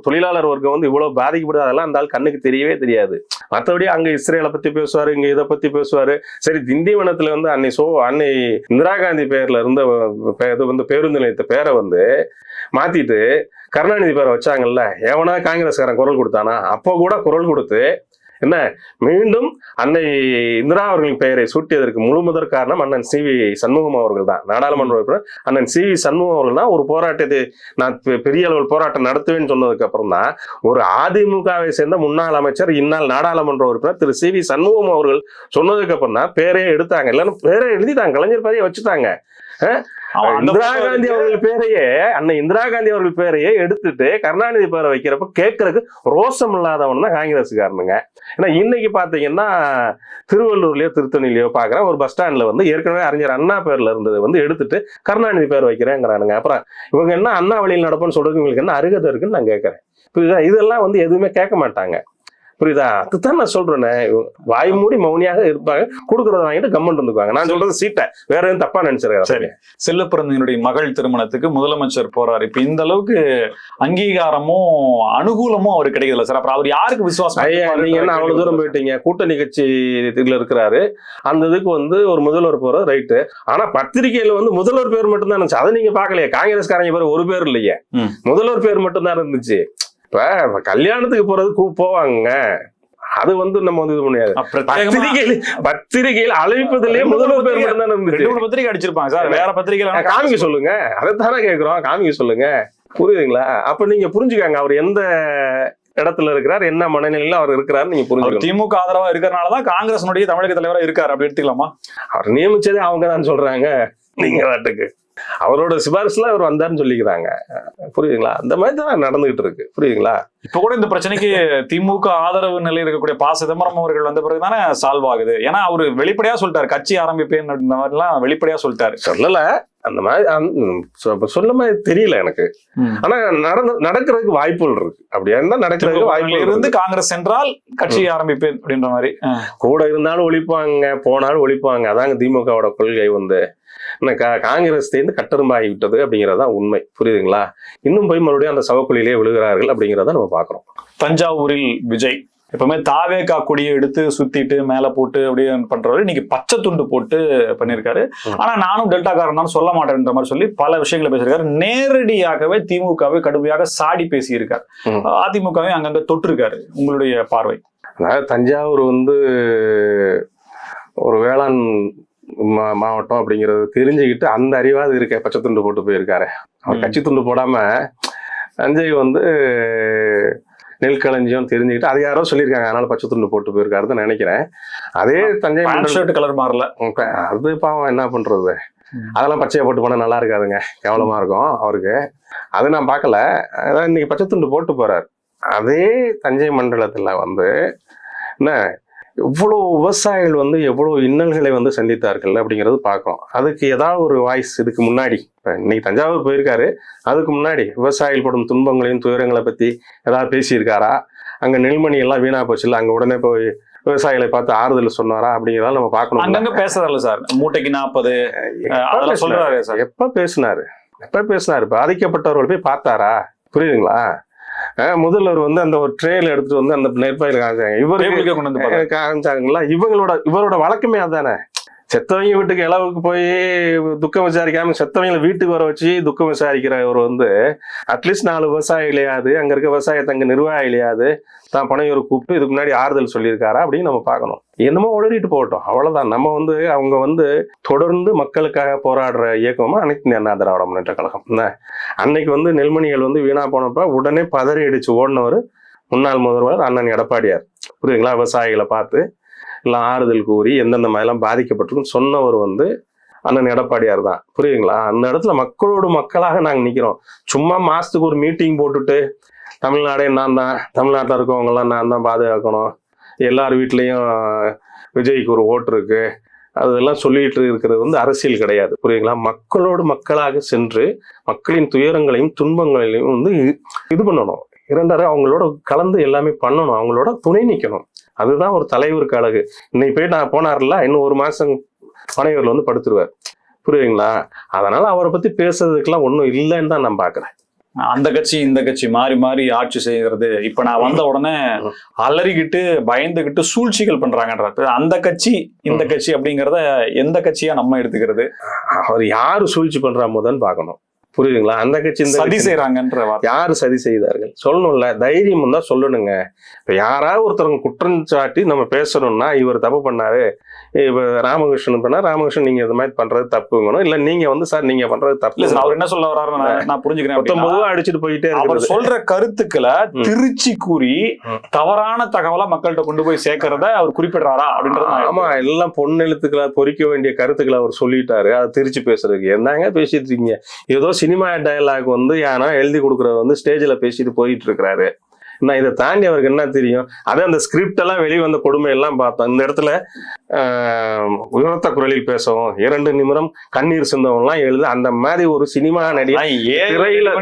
தொழிலாளர் வர்க்கம் வந்து இவ்வளவு பாதிக்கப்படுது, அதெல்லாம் அந்த கண்ணுக்கு தெரியவே தெரியாது. மற்றபடி அங்க இஸ்ரேலை பத்தி பேசுவாரு, இங்க இதை பத்தி பேசுவாரு. சரி, திண்டிவனத்துல வந்து அன்னை இந்திரா காந்தி பேர்ல இருந்த வந்து பேருந்து நிலையத்த பேரை வந்து மாத்திட்டு கருணாநிதி பேரை வச்சாங்கல்ல, எவனா காங்கிரஸ்காரன் குரல் கொடுத்தானா? அப்போ கூட குரல் கொடுத்து என்ன மீண்டும் அன்னை இந்திரா அவர்களின் பெயரை சூட்டியதற்கு முழு முதற் காரணம் அண்ணன் சி வி சண்முகம் அவர்கள் தான். நாடாளுமன்ற உறுப்பினர் அண்ணன் சி வி சண்முகம் அவர்கள் தான் ஒரு போராட்டத்தை நான் பெரிய அளவில் போராட்டம் நடத்துவேன்னு சொன்னதுக்கு அப்புறம் தான் ஒரு அதிமுகவை சேர்ந்த முன்னாள் அமைச்சர் இந்நாள் நாடாளுமன்ற உறுப்பினர் திரு சி வி சண்முகம் அவர்கள் சொன்னதுக்கு அப்புறம் தான் பேரே எடுத்தாங்க. இல்லைன்னா பேரே எழுதிட்டாங்க, கலைஞர் பேரையே வச்சுட்டாங்க. இந்திரா காந்தி அவர்கள் பேரையே, அன்னை இந்திரா காந்தி அவர்கள் பேரையே எடுத்துட்டு கருணாநிதி பேரை வைக்கிறப்ப கேட்கறதுக்கு ரோஷம் இல்லாதவன் தான் காங்கிரஸ்காரனுங்க. ஏன்னா இன்னைக்கு பாத்தீங்கன்னா திருவள்ளூர்லயோ திருத்தணிலயோ பாக்குற ஒரு பஸ் ஸ்டாண்ட்ல வந்து ஏற்கனவே அறிஞர் அண்ணா பேர்ல இருந்தது வந்து எடுத்துட்டு கருணாநிதி பேர் வைக்கிறேங்கிறானுங்க. அப்புறம் இவங்க என்ன அண்ணா வழியில் நடப்புன்னு சொல்றது உங்களுக்கு என்ன அருகதை இருக்குன்னு நான் கேட்கறேன். புரியுதா? இதெல்லாம் வந்து எதுவுமே கேட்க மாட்டாங்க. புரியுதா? அதுதான் நான் சொல்றேன், வாய் மூடி மௌனியாக இருப்பாங்க, கொடுக்கறத வாங்கிட்டு கம்மன் இருந்துக்குவாங்க. நான் சொல்றது சீட்டை வேற எதுவும் தப்பா நினைச்சிருக்கேன். சரி, செல்லப்பிறந்தனுடைய மகள் திருமணத்துக்கு முதலமைச்சர் போறாரு. இப்ப இந்த அளவுக்கு அங்கீகாரமும் அனுகூலமும் அவரு கிடைக்கல சார். அப்புறம் அவர் யாருக்கு விசுவாசம்? நீங்க என்ன அவ்வளவு தூரம் போயிட்டீங்க? கூட்டணி கட்சி இதுல இருக்கிறாரு, அந்த இதுக்கு வந்து ஒரு முதல்வர் போறது ரைட்டு. ஆனா பத்திரிகையில வந்து முதல்வர் பேர் மட்டும் தான் இருந்துச்சு. அதை நீங்க பாக்கலையே? காங்கிரஸ்காரங்க பேர் ஒரு பேர் இல்லையே, முதல்வர் பேர் மட்டும் தான் இருந்துச்சு. இப்ப கல்யாணத்துக்கு போறது போவாங்க, அது வந்து நம்ம வந்து இது முடியாது. பத்திரிகையில் அழைப்பதிலேயே முதல்வர் பேர் மட்டும் தான் இருந்துச்சு. பத்திரிகை அடிச்சிருப்பாங்க சார், வேற பத்திரிகை காமிக்க சொல்லுங்க. அதைத்தானே கேட்கிறோம், காமிக்க சொல்லுங்க. புரியுதுங்களா? அப்ப நீங்க புரிஞ்சுக்காங்க அவர் எந்த இடத்துல இருக்கிறார், என்ன மனநிலையில அவர் இருக்கிறாரு நீங்க புரிஞ்சுக்கணும். திமுக ஆதரவா இருக்கிறனாலதான் காங்கிரஸ் தமிழக தலைவரா இருக்காரு அப்படி எடுத்துக்கலாமா? அவர் நியமிச்சதே அவங்க தான் சொல்றாங்க, நீங்க வாட்டுக்கு அவரோட சிபாரிசுல அவர் வந்தாருன்னு சொல்லிக்கிறாங்க. புரியுதுங்களா? அந்த மாதிரி தான் நடந்துகிட்டு இருக்கு. புரியுதுங்களா? இப்ப கூட இந்த பிரச்சனைக்கு திமுக ஆதரவு நிலையில் இருக்கக்கூடிய ப. சிதம்பரம் அவர்கள் வந்த பிறகுதானே சால்வ் ஆகுது. ஏன்னா அவரு வெளிப்படையா சொல்லிட்டாரு, கட்சி ஆரம்பிப்பேன் அப்படின்ற மாதிரி எல்லாம் வெளிப்படையா சொல்லிட்டாரு. சொல்லல அந்த மாதிரி சொல்ல மாதிரி தெரியல எனக்கு. ஆனா நடக்கிறதுக்கு வாய்ப்புகள் இருக்கு. அப்படியா இருந்தா நடக்கிறதுக்கு வாய்ப்பு இருந்து காங்கிரஸ் சென்றால் கட்சி ஆரம்பிப்பேன் அப்படின்ற மாதிரி கூட இருந்தாலும் ஒழிப்பாங்க, போனாலும் ஒழிப்பாங்க. அதாங்க திமுகவோட கொள்கை வந்து. காங்கிரஸ் தேர்ந்து கட்டரும்பாகி விட்டது அப்படிங்கறதான் உண்மை. புரியுதுங்களா? இன்னும் போய் மறுபடியும் அந்த சவக்குழியிலே விழுகிறார்கள் அப்படிங்கிறத நம்ம பாக்குறோம். தஞ்சாவூரில் விஜய் எப்பவுமே தாவேகா கொடியை எடுத்து சுத்திட்டு மேல போட்டு அப்படியே பண்றவரு இன்னைக்கு பச்சை துண்டு போட்டு பண்ணிருக்காரு. ஆனா நானும் டெல்டாக்காரன் தான் சொல்ல மாட்டேன்ற மாதிரி சொல்லி பல விஷயங்களை பேசியிருக்காரு. நேரடியாகவே திமுகவை கடுமையாக சாடி பேசியிருக்காரு. அதிமுகவை அங்கங்க தொட்டிருக்காரு. உங்களுடைய பார்வை? அதாவது தஞ்சாவூர் வந்து ஒரு வேளாண் மாவட்டம் அப்படிங்கறது தெரிஞ்சுக்கிட்டு அந்த அறிவாது இருக்க பச்சை துண்டு போட்டு போயிருக்காரு. அவர் கட்சி துண்டு போடாம தஞ்சை வந்து நெல்களஞ்சியம் தெரிஞ்சுக்கிட்டு அது யாரோ சொல்லியிருக்காங்க, அதனால பச்சை துண்டு போட்டு போயிருக்காருன்னு நினைக்கிறேன். அதே தஞ்சை கலர் மாறல, அது பாவம் என்ன பண்றது, அதெல்லாம் பச்சையை போட்டு போனா நல்லா இருக்காதுங்க, கேவலமா இருக்கும் அவருக்கு. அது நான் பார்க்கல. அதான் இன்னைக்கு பச்சை துண்டு போட்டு போறாரு. அதே தஞ்சை மண்டலத்துல வந்து என்ன எவ்வளவு விவசாயிகள் வந்து எவ்வளவு இன்னல்களை வந்து சந்தித்தார்கள் அப்படிங்கிறது பார்க்கிறோம். அதுக்கு ஏதாவது ஒரு வாய்ஸ் இதுக்கு முன்னாடி, இன்னைக்கு தஞ்சாவூர் போயிருக்காரு, அதுக்கு முன்னாடி விவசாயிகள் படும் துன்பங்களையும் துயரங்களை பத்தி ஏதாவது பேசியிருக்காரா? அங்க நெல்மணி எல்லாம் வீணா போச்சுல்ல, அங்க உடனே போய் விவசாயிகளை பார்த்து ஆறுதல் சொன்னாரா அப்படிங்கிறதால நம்ம பார்க்கணும். அங்கங்க பேசுறாருல்ல சார், மூட்டைக்கு 40 சொல்றாரு சார். எப்ப பேசினாரு? பாதிக்கப்பட்டவர்கள் போய் பார்த்தாரா? புரியுதுங்களா? முதல்வர் வந்து அந்த ஒரு ட்ரேல எடுத்துட்டு வந்து அந்த நெற்பயில காமிச்சாங்களா? இவரோட வழக்கமே அதானே. செத்தவங்க வீட்டுக்கு இளவுக்கு போய் துக்கம் விசாரிக்காம செத்தவங்களை வீட்டுக்கு வர வச்சு துக்கம் விசாரிக்கிறவர் வந்து அட்லீஸ்ட் 4 விவசாயிகளையாவது, அங்க இருக்க விவசாயத்தங்க நிர்வாகிகளையாவது தான் பனையூர் கூப்பிட்டு இதுக்கு முன்னாடி ஆறுதல் சொல்லியிருக்காரா அப்படின்னு நம்ம பார்க்கணும். என்னமோ உளறிட்டு போகட்டும், அவ்வளவுதான். நம்ம வந்து அவங்க வந்து தொடர்ந்து மக்களுக்காக போராடுற இயக்கமா அனைத்து இந்திய அண்ணா திராவிட முன்னேற்ற கழகம். அன்னைக்கு வந்து நெல்மணிகள் வந்து வீணா போனப்ப உடனே பதறி அடிச்சு ஓடினவர் முன்னாள் முதல்வர் அண்ணன் எடப்பாடியார். புரியுதுங்களா? விவசாயிகளை பார்த்து எல்லாம் ஆறுதல் கூறி எந்தெந்த மாதிரிலாம் பாதிக்கப்பட்டிருக்குன்னு சொன்னவர் வந்து அண்ணன் எடப்பாடியார் தான். புரியுதுங்களா? அந்த இடத்துல மக்களோடு மக்களாக நாங்க நிக்கிறோம். சும்மா மாசத்துக்கு ஒரு மீட்டிங் போட்டுட்டு தமிழ்நாடே நான் தான், தமிழ்நாட்டில் இருக்கவங்க எல்லாம் நான் தான் பாதுகாக்கணும், எல்லார் வீட்லயும் விஜய்க்கு ஒரு ஓட்டு இருக்கு, அதெல்லாம் சொல்லிட்டு இருக்கிறது வந்து அரசியல் கிடையாது. புரியுதுங்களா? மக்களோடு மக்களாக சென்று மக்களின் துயரங்களையும் துன்பங்களையும் வந்து இது பண்ணணும், அவங்களோட கலந்து எல்லாமே பண்ணணும், அவங்களோட துணை நிக்கணும். அதுதான் ஒரு தலைவருக்கு அழகு. இன்னைக்கு போய் நான் போனார்ல, இன்னும் 1 மாசம் பனையூர்ல வந்து படுத்துருவார். புரியுதுங்களா? அதனால அவரை பத்தி பேசுறதுக்கெல்லாம் ஒன்றும் இல்லைன்னு தான் நான் பாக்குறேன். அந்த கட்சி இந்த கட்சி மாறி மாறி ஆட்சி செய்கிறது. இப்ப நான் வந்த உடனே அலறிக்கிட்டு பயந்துகிட்டு சூழ்ச்சிகள் பண்றாங்கன்றது அந்த கட்சி இந்த கட்சி அப்படிங்கிறத எந்த கட்சியா நம்ம எடுத்துக்கிறது? அவர் யாரு சூழ்ச்சி பண்றா முதன்னு பாக்கணும். புரியுதுங்களா? அந்த கட்சி சதி செய்யறாங்கன்ற யாரு சதி செய்தார்கள் சொல்லணும்ல, தைரியம் இருந்தா சொல்லணுங்க. இப்ப யாராவது ஒருத்தவங்க குற்றம் சாட்டி நம்ம பேசணும்னா, இவர் தப்பு பண்ணாரு, இப்ப ராமகிருஷ்ணன் பண்ணா, ராமகிருஷ்ணன் நீங்க இந்த மாதிரி பண்றது தப்புங்கணும், இல்ல நீங்க வந்து சார் நீங்க பண்றது தப்பு. அவர் என்ன சொல்ல வர்றாரு நான் புரிஞ்சுக்கிறேன். 19 அடிச்சுட்டு போயிட்டே அவர் சொல்ற கருத்துக்களை திருச்சி கூறி தவறான தகவலா மக்கள்கிட்ட கொண்டு போய் சேர்க்கறத அவர் குறிப்பிடுறாரா அப்படின்றது. ஆமா, எல்லாம் பொண்ணு எழுத்துக்களை பொறிக்க வேண்டிய கருத்துக்களை அவர் சொல்லிட்டாரு. அதை திருச்சி பேசுறதுக்கு என்னங்க பேசிட்டு இருக்கீங்க? ஏதோ சினிமா டயலாக் வந்து யாரா எழுதி கொடுக்கறது வந்து ஸ்டேஜ்ல பேசிட்டு போயிட்டு இருக்கிறாரு. நான் இதை தாண்டி அவருக்கு என்ன தெரியும்? அதே அந்த ஸ்கிரிப்ட் எல்லாம் வெளியே வந்த கொடுமை எல்லாம் பார்த்தோம். இந்த இடத்துல உயர்த்த குரலில் பேசவும் 2 நிமிடம் கண்ணீர் சிந்தவன் எல்லாம் எழுது அந்த மாதிரி ஒரு சினிமா நடிகை திரையில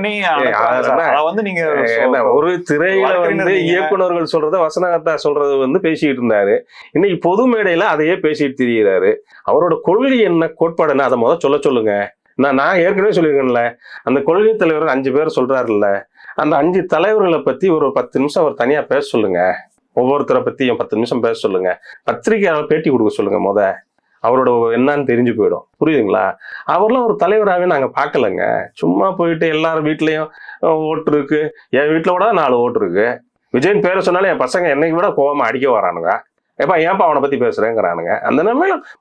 ஒரு திரையில வந்து இயக்குநர்கள் சொல்றத வசனகர்த்தா சொல்றது வந்து பேசிட்டு இருந்தாரு. இன்னைக்கு பொது மேடையில அதையே பேசிட்டு திரிகிறாரு. அவரோட கொள்கை என்ன, கோட்பாடு என்ன, அதை முதல் சொல்லுங்க. நான் ஏற்கனவே சொல்லியிருக்கேன்ல, அந்த கொள்கை தலைவர் 5 பேர் சொல்றாருல்ல, அந்த 5 தலைவர்களை பத்தி ஒரு 10 நிமிஷம் அவர் தனியா பேச சொல்லுங்க. ஒவ்வொருத்தரை பத்தியும் 10 நிமிஷம் பேச சொல்லுங்க. பத்திரிகையாளர் பேட்டி கொடுக்க சொல்லுங்க. அவரோட என்னன்னு தெரிஞ்சு போயிடும். புரியுதுங்களா? அவர்லாம் ஒரு தலைவராகவே நாங்க பார்க்கலங்க. சும்மா போயிட்டு எல்லாரும் வீட்லயும் ஓட்டு இருக்கு, என் வீட்டுல கூட 4 ஓட்டு இருக்கு, விஜயின் பேரை சொன்னாலும் என் பசங்க என்னைக்கு விட கோவமா அடிக்க வரானுங்க, ஏப்பா அவனை பத்தி பேசுறேங்கிறானுங்க. அந்த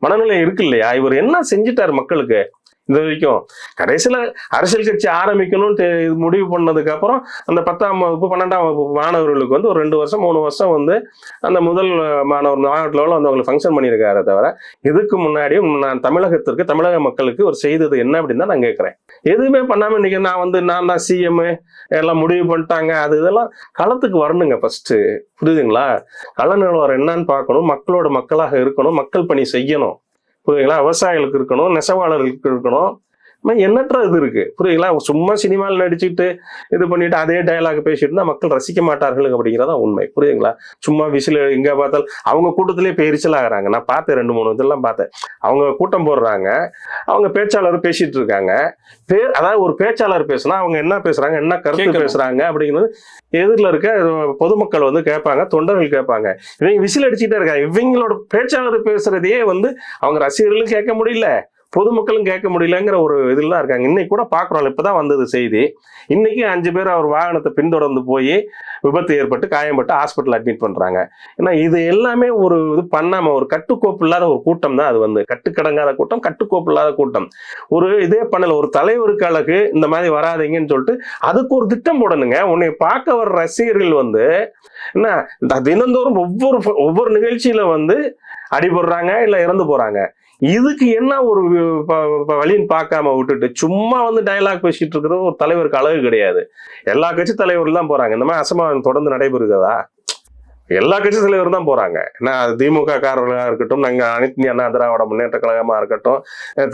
மனநிலை இருக்கு இல்லையா? இவர் என்ன செஞ்சுட்டாரு மக்களுக்கு? இது வரைக்கும். கடைசியில அரசியல் கட்சி ஆரம்பிக்கணும்னு முடிவு பண்ணதுக்கு அப்புறம் அந்த 10ஆம் வகுப்பு 12ஆம் வகுப்பு மாணவர்களுக்கு வந்து ஒரு 2 வருஷம் 3 வருஷம் வந்து அந்த முதல் மாணவர் மாவட்ட லெவலில் வந்து அவங்களுக்கு ஃபங்க்ஷன் பண்ணியிருக்காரு தவிர, இதுக்கு முன்னாடியும் நான் தமிழகத்திற்கு தமிழக மக்களுக்கு ஒரு செய்தது என்ன அப்படின்னு தான் நான் கேட்கிறேன். எதுவுமே பண்ணாம இன்னைக்கு நான் தான் சிஎம் எல்லாம் முடிவு பண்ணிட்டாங்க. அது இதெல்லாம் களத்துக்கு வரணுங்க ஃபர்ஸ்ட். புரியுதுங்களா? கள நிலவரம் என்னன்னு பார்க்கணும், மக்களோட மக்களாக இருக்கணும், மக்கள் பணி செய்யணும். புரியுதுங்களா? விவசாயிகளுக்கு இருக்கணும், நெசவாளர்களுக்கு இருக்கணும், எண்ணற்ற இது இருக்கு. புரியுதுங்களா? சும்மா சினிமாவில் நடிச்சுட்டு இது பண்ணிட்டு அதே டயலாக் பேசிட்டு இருந்தா மக்கள் ரசிக்க மாட்டார்கள் அப்படிங்கிறதா உண்மை. புரியுதுங்களா? சும்மா விசில் எங்க பார்த்தாலும் அவங்க கூட்டத்திலேயே இப்போ எரிச்சல் ஆகுறாங்க. நான் பார்த்தேன் 2-3 இதெல்லாம் பார்த்தேன். அவங்க கூட்டம் போடுறாங்க, அவங்க பேச்சாளர் பேசிட்டு இருக்காங்க. அதாவது ஒரு பேச்சாளர் பேசுனா அவங்க என்ன பேசுறாங்க, என்ன கருத்து பேசுறாங்க அப்படிங்கிறது எதிரில் இருக்க பொதுமக்கள் வந்து கேட்பாங்க, தொண்டர்கள் கேட்பாங்க. இவங்க விசில் அடிச்சுட்டே இருக்காங்க. இவங்களோட பேச்சாளர் பேசுறதையே வந்து அவங்க ரசிகர்களும் கேட்க முடியல, பொதுமக்களும் கேட்க முடியலங்கிற ஒரு இதில் தான் இருக்காங்க. இன்னைக்கு கூட பார்க்குறோம், இப்போதான் வந்தது செய்தி. இன்னைக்கு 5 பேர் அவர் வாகனத்தை பின்தொடர்ந்து போய் விபத்து ஏற்பட்டு காயம்பட்டு ஹாஸ்பிட்டல் அட்மிட் பண்றாங்க. ஏன்னா இது எல்லாமே ஒரு இது பண்ணாம ஒரு கட்டுக்கோப்பு இல்லாத ஒரு கூட்டம் தான். அது வந்து கட்டுக்கடங்காத கூட்டம், கட்டுக்கோப்பு இல்லாத கூட்டம். ஒரு இதே பண்ணல, ஒரு தலைவருக்கு அழகு இந்த மாதிரி வராதிங்கன்னு சொல்லிட்டு அதுக்கு ஒரு திட்டம் போடணுங்க. உன்னை பார்க்க வர்ற ரசிகர்கள் வந்து என்ன தினந்தோறும் ஒவ்வொரு நிகழ்ச்சியில வந்து அடிபடுறாங்க இல்ல இறந்து போறாங்க. இதுக்கு என்ன ஒரு வழின்னு பார்க்காம விட்டுட்டு சும்மா வந்து டயலாக் பேசிட்டு இருக்கிறது ஒரு தலைவருக்கு அழகு கிடையாது. எல்லா கட்சி தலைவர்கள் தான் போறாங்க. இந்த மாதிரி அசம்பாவிதம் தொடர்ந்து நடைபெறுகிறதா? எல்லா கட்சி தலைவர் தான் போறாங்க. திமுக காரர்களாக இருக்கட்டும், நாங்க அனைத்து அண்ணா திராவிட முன்னேற்ற கழகமா இருக்கட்டும்,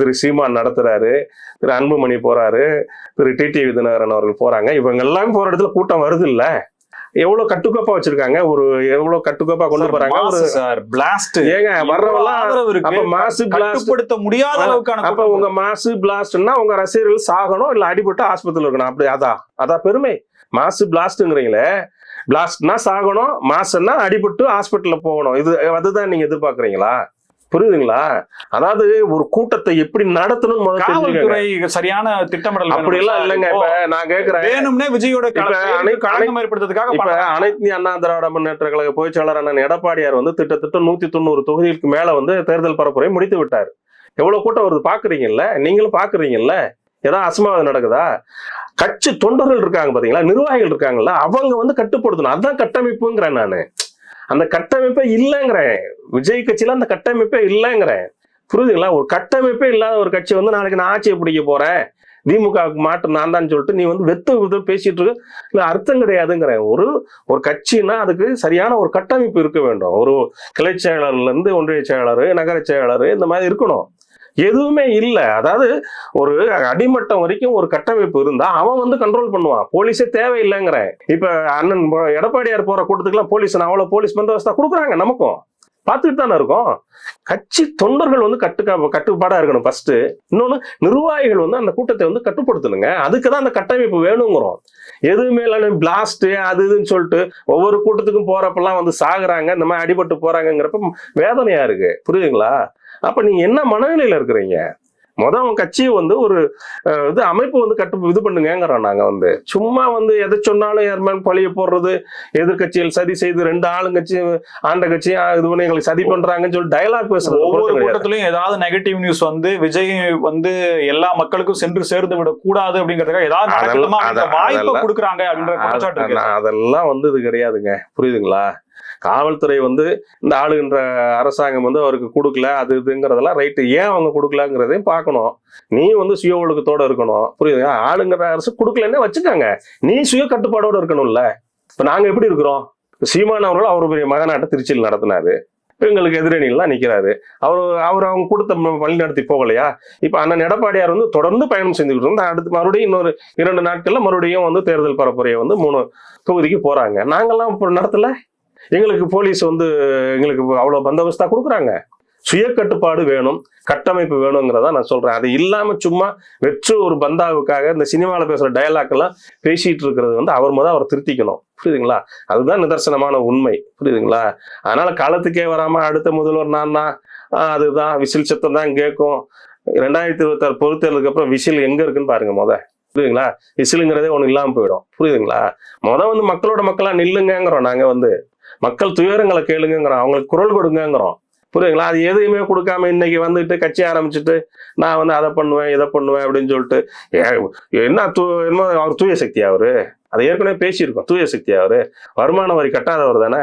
திரு சீமான் நடத்துறாரு, திரு அன்புமணி போறாரு, திரு டிடிவி தினகரன் அவர்கள் போறாங்க. இவங்க எல்லாம் போற இடத்துல கூட்டம் வருது இல்ல? எவ்வளவு கட்டுக்கோப்பா வச்சிருக்காங்க, எவ்வளவு கட்டுக்கோப்பா கொண்டு போறாங்க. ஏங்க வர்றவெல்லாம் அப்ப மாசு பிளாஸ்ட் முடியாத அளவுக்கான அப்ப உங்க மாசு பிளாஸ்ட்னா உங்க ரசிகர்கள் சாகணும் இல்ல அடிபட்டு ஆஸ்பத்திரியில் இருக்கணும். அப்படி அதான் பெருமை. மாசு பிளாஸ்ட்ங்கிறீங்களே, பிளாஸ்ட்னா சாகணும், மாசுன்னா அடிபட்டு ஹாஸ்பிட்டல்ல போகணும். அதுதான் நீங்க எதிர்பார்க்கறீங்களா? புரியுதுங்களா? அதாவது ஒரு கூட்டத்தை எப்படி நடத்தணும் காவல்துறை சரியான திட்டமிடல் அப்படி எல்லாம் இல்லைங்க. இப்ப நான் கேட்கிறேன், வேணும்னே விஜயோட களங்கம் ஏற்படுத்துறதுக்காக இப்ப அனைத்து அண்ணா திராவிட முன்னேற்ற கழக பொதுச்செயலாளர் அண்ணன் எடப்பாடியார் வந்து கிட்டத்தட்ட 190 தொகுதிகளுக்கு மேல வந்து தேர்தல் பரப்புரை முடித்து விட்டார். எவ்வளவு கூட்டம் வருது பாக்குறீங்கல்ல, நீங்களும் பாக்குறீங்கல்ல. ஏதாவது அசம்பாவிதம் நடக்குதா? கட்சி தொண்டர்கள் இருக்காங்க பாத்தீங்களா, நிர்வாகிகள் இருக்காங்கல்ல, அவங்க வந்து கட்டுப்படுத்தணும். அதுதான் கட்டமைப்புங்கிறேன் நானு. அந்த கட்டமைப்பே இல்லைங்கிறேன். விஜய் கட்சியில அந்த கட்டமைப்பே இல்லைங்கிறேன். புரியுதுங்களா? ஒரு கட்டமைப்பே இல்லாத ஒரு கட்சி வந்து நாளைக்கு நான் ஆட்சியை பிடிக்க போறேன், திமுகவுக்கு மாற்று நான் தான் சொல்லிட்டு நீ வந்து வெத்து பேசிட்டு இருக்க, இல்ல அர்த்தம் கிடையாதுங்கிறேன். ஒரு கட்சின்னா அதுக்கு சரியான ஒரு கட்டமைப்பு இருக்க வேண்டும். ஒரு கிளை செயலாளர்ல இருந்து ஒன்றிய செயலாளர், நகர செயலாளர் இந்த மாதிரி இருக்கணும். எதுவுமே இல்லை. அதாவது ஒரு அடிமட்டம் வரைக்கும் ஒரு கட்டமைப்பு இருந்தா அவன் வந்து கண்ட்ரோல் பண்ணுவான். போலீஸே தேவையில்லைங்கிறேன். இப்ப அண்ணன் எடப்பாடியார் போற கூட்டத்துக்குலாம் போலீஸ் அவ்வளவு போலீஸ் பந்தோபஸ்தா கொடுக்குறாங்க. நமக்கும் பார்த்துட்டு தானே இருக்கும். கட்சி தொண்டர்கள் வந்து கட்டுப்பாடா இருக்கணும் ஃபர்ஸ்ட். இன்னொன்னு நிர்வாகிகள் வந்து அந்த கூட்டத்தை வந்து கட்டுப்படுத்தணுங்க. அதுக்குதான் அந்த கட்டமைப்பு வேணுங்கிறோம். எதுவுமே இல்லை பிளாஸ்ட் அது இதுன்னு சொல்லிட்டு ஒவ்வொரு கூட்டத்துக்கும் போறப்பெல்லாம் வந்து சாகுறாங்க, இந்த மாதிரி அடிபட்டு போறாங்கிறப்ப வேதனையா இருக்கு. புரியுதுங்களா? அப்ப நீங்க என்ன மனநிலையில இருக்கிறீங்க? முதல் கட்சியை வந்து ஒரு இது அமைப்பு வந்து இது பண்ணுங்கிறோம். நாங்க வந்து சும்மா வந்து எதை சொன்னாலும் யார் மேலும் பழிய போடுறது, எதிர்கட்சிகள் சதி செய்து 2 ஆளுங்கட்சி ஆண்ட கட்சி இது பண்ணி எங்களுக்கு சதி பண்றாங்கன்னு சொல்லி டயலாக் பேசுறது. ஒவ்வொரு கூட்டத்திலையும் ஏதாவது நெகட்டிவ் நியூஸ் வந்து விஜய் வந்து எல்லா மக்களுக்கும் சென்று சேர்ந்து விட கூடாது அப்படிங்கறதுக்காக ஏதாவது வாய்ப்பு கொடுக்குறாங்க அப்படின்ற குற்றச்சாட்டு இருக்கு. அதெல்லாம் வந்து இது கிடையாதுங்க. புரியுதுங்களா? காவல்துறை வந்து இந்த ஆளுகின்ற அரசாங்கம் வந்து அவருக்கு கொடுக்கல அது இதுங்கிறதெல்லாம் ரைட்டு. ஏன் அவங்க கொடுக்கலங்கிறதையும் பார்க்கணும். நீ வந்து சுய ஒழுக்கத்தோட இருக்கணும். புரியுதுங்க? ஆளுங்கிற அரசு கொடுக்கலன்னே வச்சுக்காங்க, நீ சுய கட்டுப்பாடோட இருக்கணும்ல. இப்ப நாங்க எப்படி இருக்கிறோம்? சீமான் அவர்கள் அவர் பெரிய மகனாட்ட திருச்சியில் நடத்தினாரு, எங்களுக்கு எதிரணிகள்லாம் நிக்கிறாரு. அவங்க கொடுத்த வழி நடத்தி போகலையா? இப்ப அண்ணன் எடப்பாடியார் வந்து தொடர்ந்து பயணம் செஞ்சுக்கிட்டு இருந்தா அடுத்து மறுபடியும் இன்னொரு 2 நாட்கள்ல மறுபடியும் வந்து தேர்தல் பரப்புரையை வந்து 3 தொகுதிக்கு போறாங்க. நாங்கெல்லாம் இப்போ நடத்தல. எங்களுக்கு போலீஸ் வந்து எங்களுக்கு அவ்வளவு பந்தோபஸ்தா கொடுக்குறாங்க. சுய கட்டுப்பாடு வேணும், கட்டமைப்பு வேணுங்கிறதா நான் சொல்றேன். அது இல்லாம சும்மா வெற்று ஒரு பந்தாவுக்காக இந்த சினிமாவில் பேசுற டயலாக் எல்லாம் பேசிட்டு இருக்கிறது வந்து அவர் திருத்திக்கணும். புரியுதுங்களா? அதுதான் நிதர்சனமான உண்மை. புரியுதுங்களா? அதனால காலத்துக்கே வராம அடுத்த முதல்வர் நான் தான், அதுதான் விசில் சத்தம் தான் கேட்கும். 2026 பொது தேர்தலுக்கு அப்புறம் விசில் எங்க இருக்குன்னு பாருங்க. புரியுதுங்களா? விசிலுங்கிறதே ஒண்ணு இல்லாம போயிடும். புரியுதுங்களா? வந்து மக்களோட மக்களா நில்லுங்கிறோம். நாங்க வந்து மக்கள் துயரங்களை கேளுங்கிறோம், அவங்களுக்கு குரல் கொடுங்கிறோம். புரியுதுங்களா? அது எதையுமே கொடுக்காம இன்னைக்கு வந்துட்டு கட்சி ஆரம்பிச்சுட்டு நான் வந்து அதை பண்ணுவேன் இதை பண்ணுவேன் அப்படின்னு சொல்லிட்டு என்ன என்னமோ அவர் தூய சக்தி அவரு, அதை ஏற்கனவே பேசியிருக்கோம். தூய சக்தி அவரு வருமான வரி கட்டாதவர் தானே,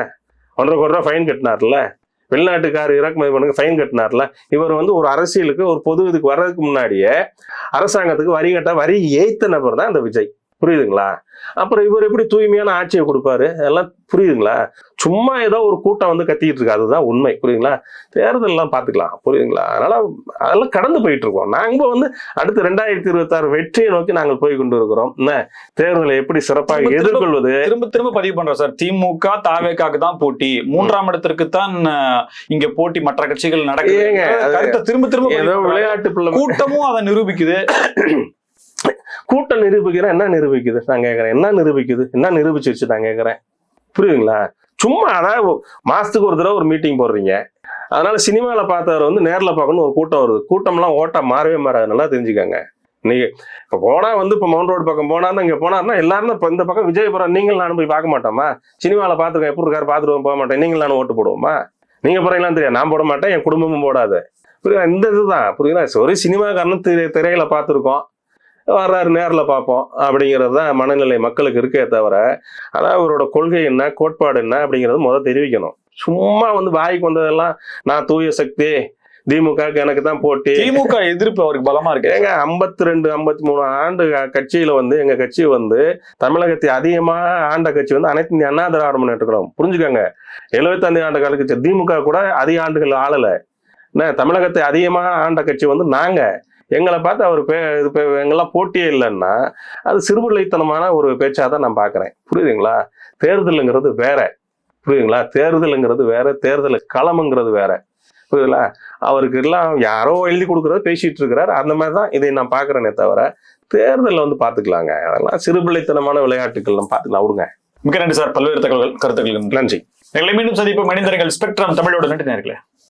1.5 கோடி ரூபா ஃபைன் கட்டினார்ல, வெளிநாட்டுக்காரு இறக்குமதி பண்ணுங்க ஃபைன் கட்டினார்ல. இவர் வந்து ஒரு அரசியலுக்கு ஒரு பொது இதுக்கு வர்றதுக்கு முன்னாடியே அரசாங்கத்துக்கு வரி கட்ட வரி ஏய்த்த நபர் தான் இந்த விஜய். புரியுதுங்களா? அப்புறம் இவர் எப்படி தூய்மையான ஆட்சியை கொடுப்பாரு? எல்லாம் புரியுதுங்களா? சும்மா ஏதோ ஒரு கூட்டம் வந்து கத்திட்டு இருக்கு, அதுதான் உண்மை. புரியுதுங்களா? தேர்தல் எல்லாம் பாத்துக்கலாம். புரியுதுங்களா? அதனால அதெல்லாம் கடந்து போயிட்டு இருக்கோம். நாங்க வந்து அடுத்து 2026 வெற்றியை நோக்கி நாங்கள் போய் கொண்டு இருக்கிறோம். என்ன தேர்தலை எப்படி சிறப்பாக எதிர்கொள்வது? திரும்ப திரும்ப பதிவு பண்றோம் சார். திமுக தாவேக்காக்கு தான் போட்டி, 3ஆம் இடத்திற்கு தான் இங்க போட்டி மற்ற கட்சிகள் நடக்குது. திரும்ப திரும்ப ஏதோ விளையாட்டு பிள்ளை கூட்டமும் அதை நிரூபிக்குது. கூட்டம் நிரூபிக்கிறேன் என்ன நிரூபிக்குது நான் கேட்கறேன்? என்ன நிரூபிக்குது? என்ன நிரூபிச்சிருச்சு நான் கேட்கறேன்? புரியுதுங்களா? சும்மா அதாவது மாசத்துக்கு ஒரு தடவை ஒரு மீட்டிங் போடுறீங்க, அதனால சினிமால பார்த்தவர் வந்து நேர்ல பார்க்கணும் ஒரு கூட்டம் வருது. கூட்டம்லாம் ஓட்டா மாறவே மாறாது, நல்லா தெரிஞ்சுக்கங்க. இன்னைக்கு இப்போ போனா வந்து இப்போ மவுண்ட் ரோடு பக்கம் போனாருன்னா இங்க போனாருன்னா எல்லாரும் இப்போ இந்த பக்கம் விஜயபுரம் நீங்கள் நானும் போய் பார்க்க மாட்டோமா? சினிமாவில் பார்த்துருக்கேன், எப்படி இருக்காரு பார்த்துட்டு போக மாட்டேன், நீங்கள் நானும் ஓட்டு போடுவோமா? நீங்க போறீங்களான்னு தெரியாது, நான் போட மாட்டேன், என் குடும்பமும் போடாது. புரியுதா? இந்த இதுதான் புரியுதா? ஒரு சினிமாக்காரனும் திரையில பார்த்துருக்கோம், வர்றாரு நேரில் பார்ப்போம் அப்படிங்கிறது தான் மனநிலை மக்களுக்கு இருக்கே தவிர, அதான் அவரோட கொள்கை என்ன கோட்பாடு என்ன அப்படிங்கிறது முதல் தெரிவிக்கணும். சும்மா வந்து வாய்க்கு வந்ததெல்லாம் நான் தூய சக்தி, திமுகவுக்கு எனக்கு தான் போட்டி, திமுக எதிர்ப்பு அவருக்கு பலமா இருக்கு. ஏங்க 52 53 ஆண்டு கட்சியில வந்து எங்க கட்சி வந்து தமிழகத்தை அதிகமா ஆண்ட கட்சி வந்து அனைத்து இந்திய அண்ணா திராவிட முன்னேற்ற கழகம். புரிஞ்சுக்கங்க, 75 ஆண்டு கால கட்சி திமுக கூட அதிக ஆண்டுகள் ஆளல. என்ன தமிழகத்தை அதிகமா ஆண்ட கட்சி வந்து நாங்க. எங்களை பார்த்து அவர் எங்கெல்லாம் போட்டியே இல்லைன்னா அது சிறுபிள்ளைத்தனமான ஒரு பேச்சாதான் நான் பாக்குறேன். புரியுதுங்களா? தேர்தலுங்கிறது வேற. புரியுதுங்களா? தேர்தலுங்கிறது வேற, தேர்தல் களம்ங்கிறது வேற. புரியுதுங்களா? அவருக்கு எல்லாம் யாரோ எழுதி கொடுக்கறத பேசிட்டு இருக்கிறாரு. அந்த மாதிரிதான் இதை நான் பாக்குறேனே தவிர தேர்தலில் வந்து பாத்துக்கலாங்க. அதெல்லாம் சிறுபிள்ளைத்தனமான விளையாட்டுகள் நம்ம பாத்துக்கலாம், விடுங்க. மிக நன்றி சார், பல்வேறு தகவல்கள் கருத்துக்கள் நன்றி. எங்களை மீண்டும் சந்திப்போம். மனிதர்கள் ஸ்பெக்ட்ரம் தமிழோட நன்றி நேயர்களே.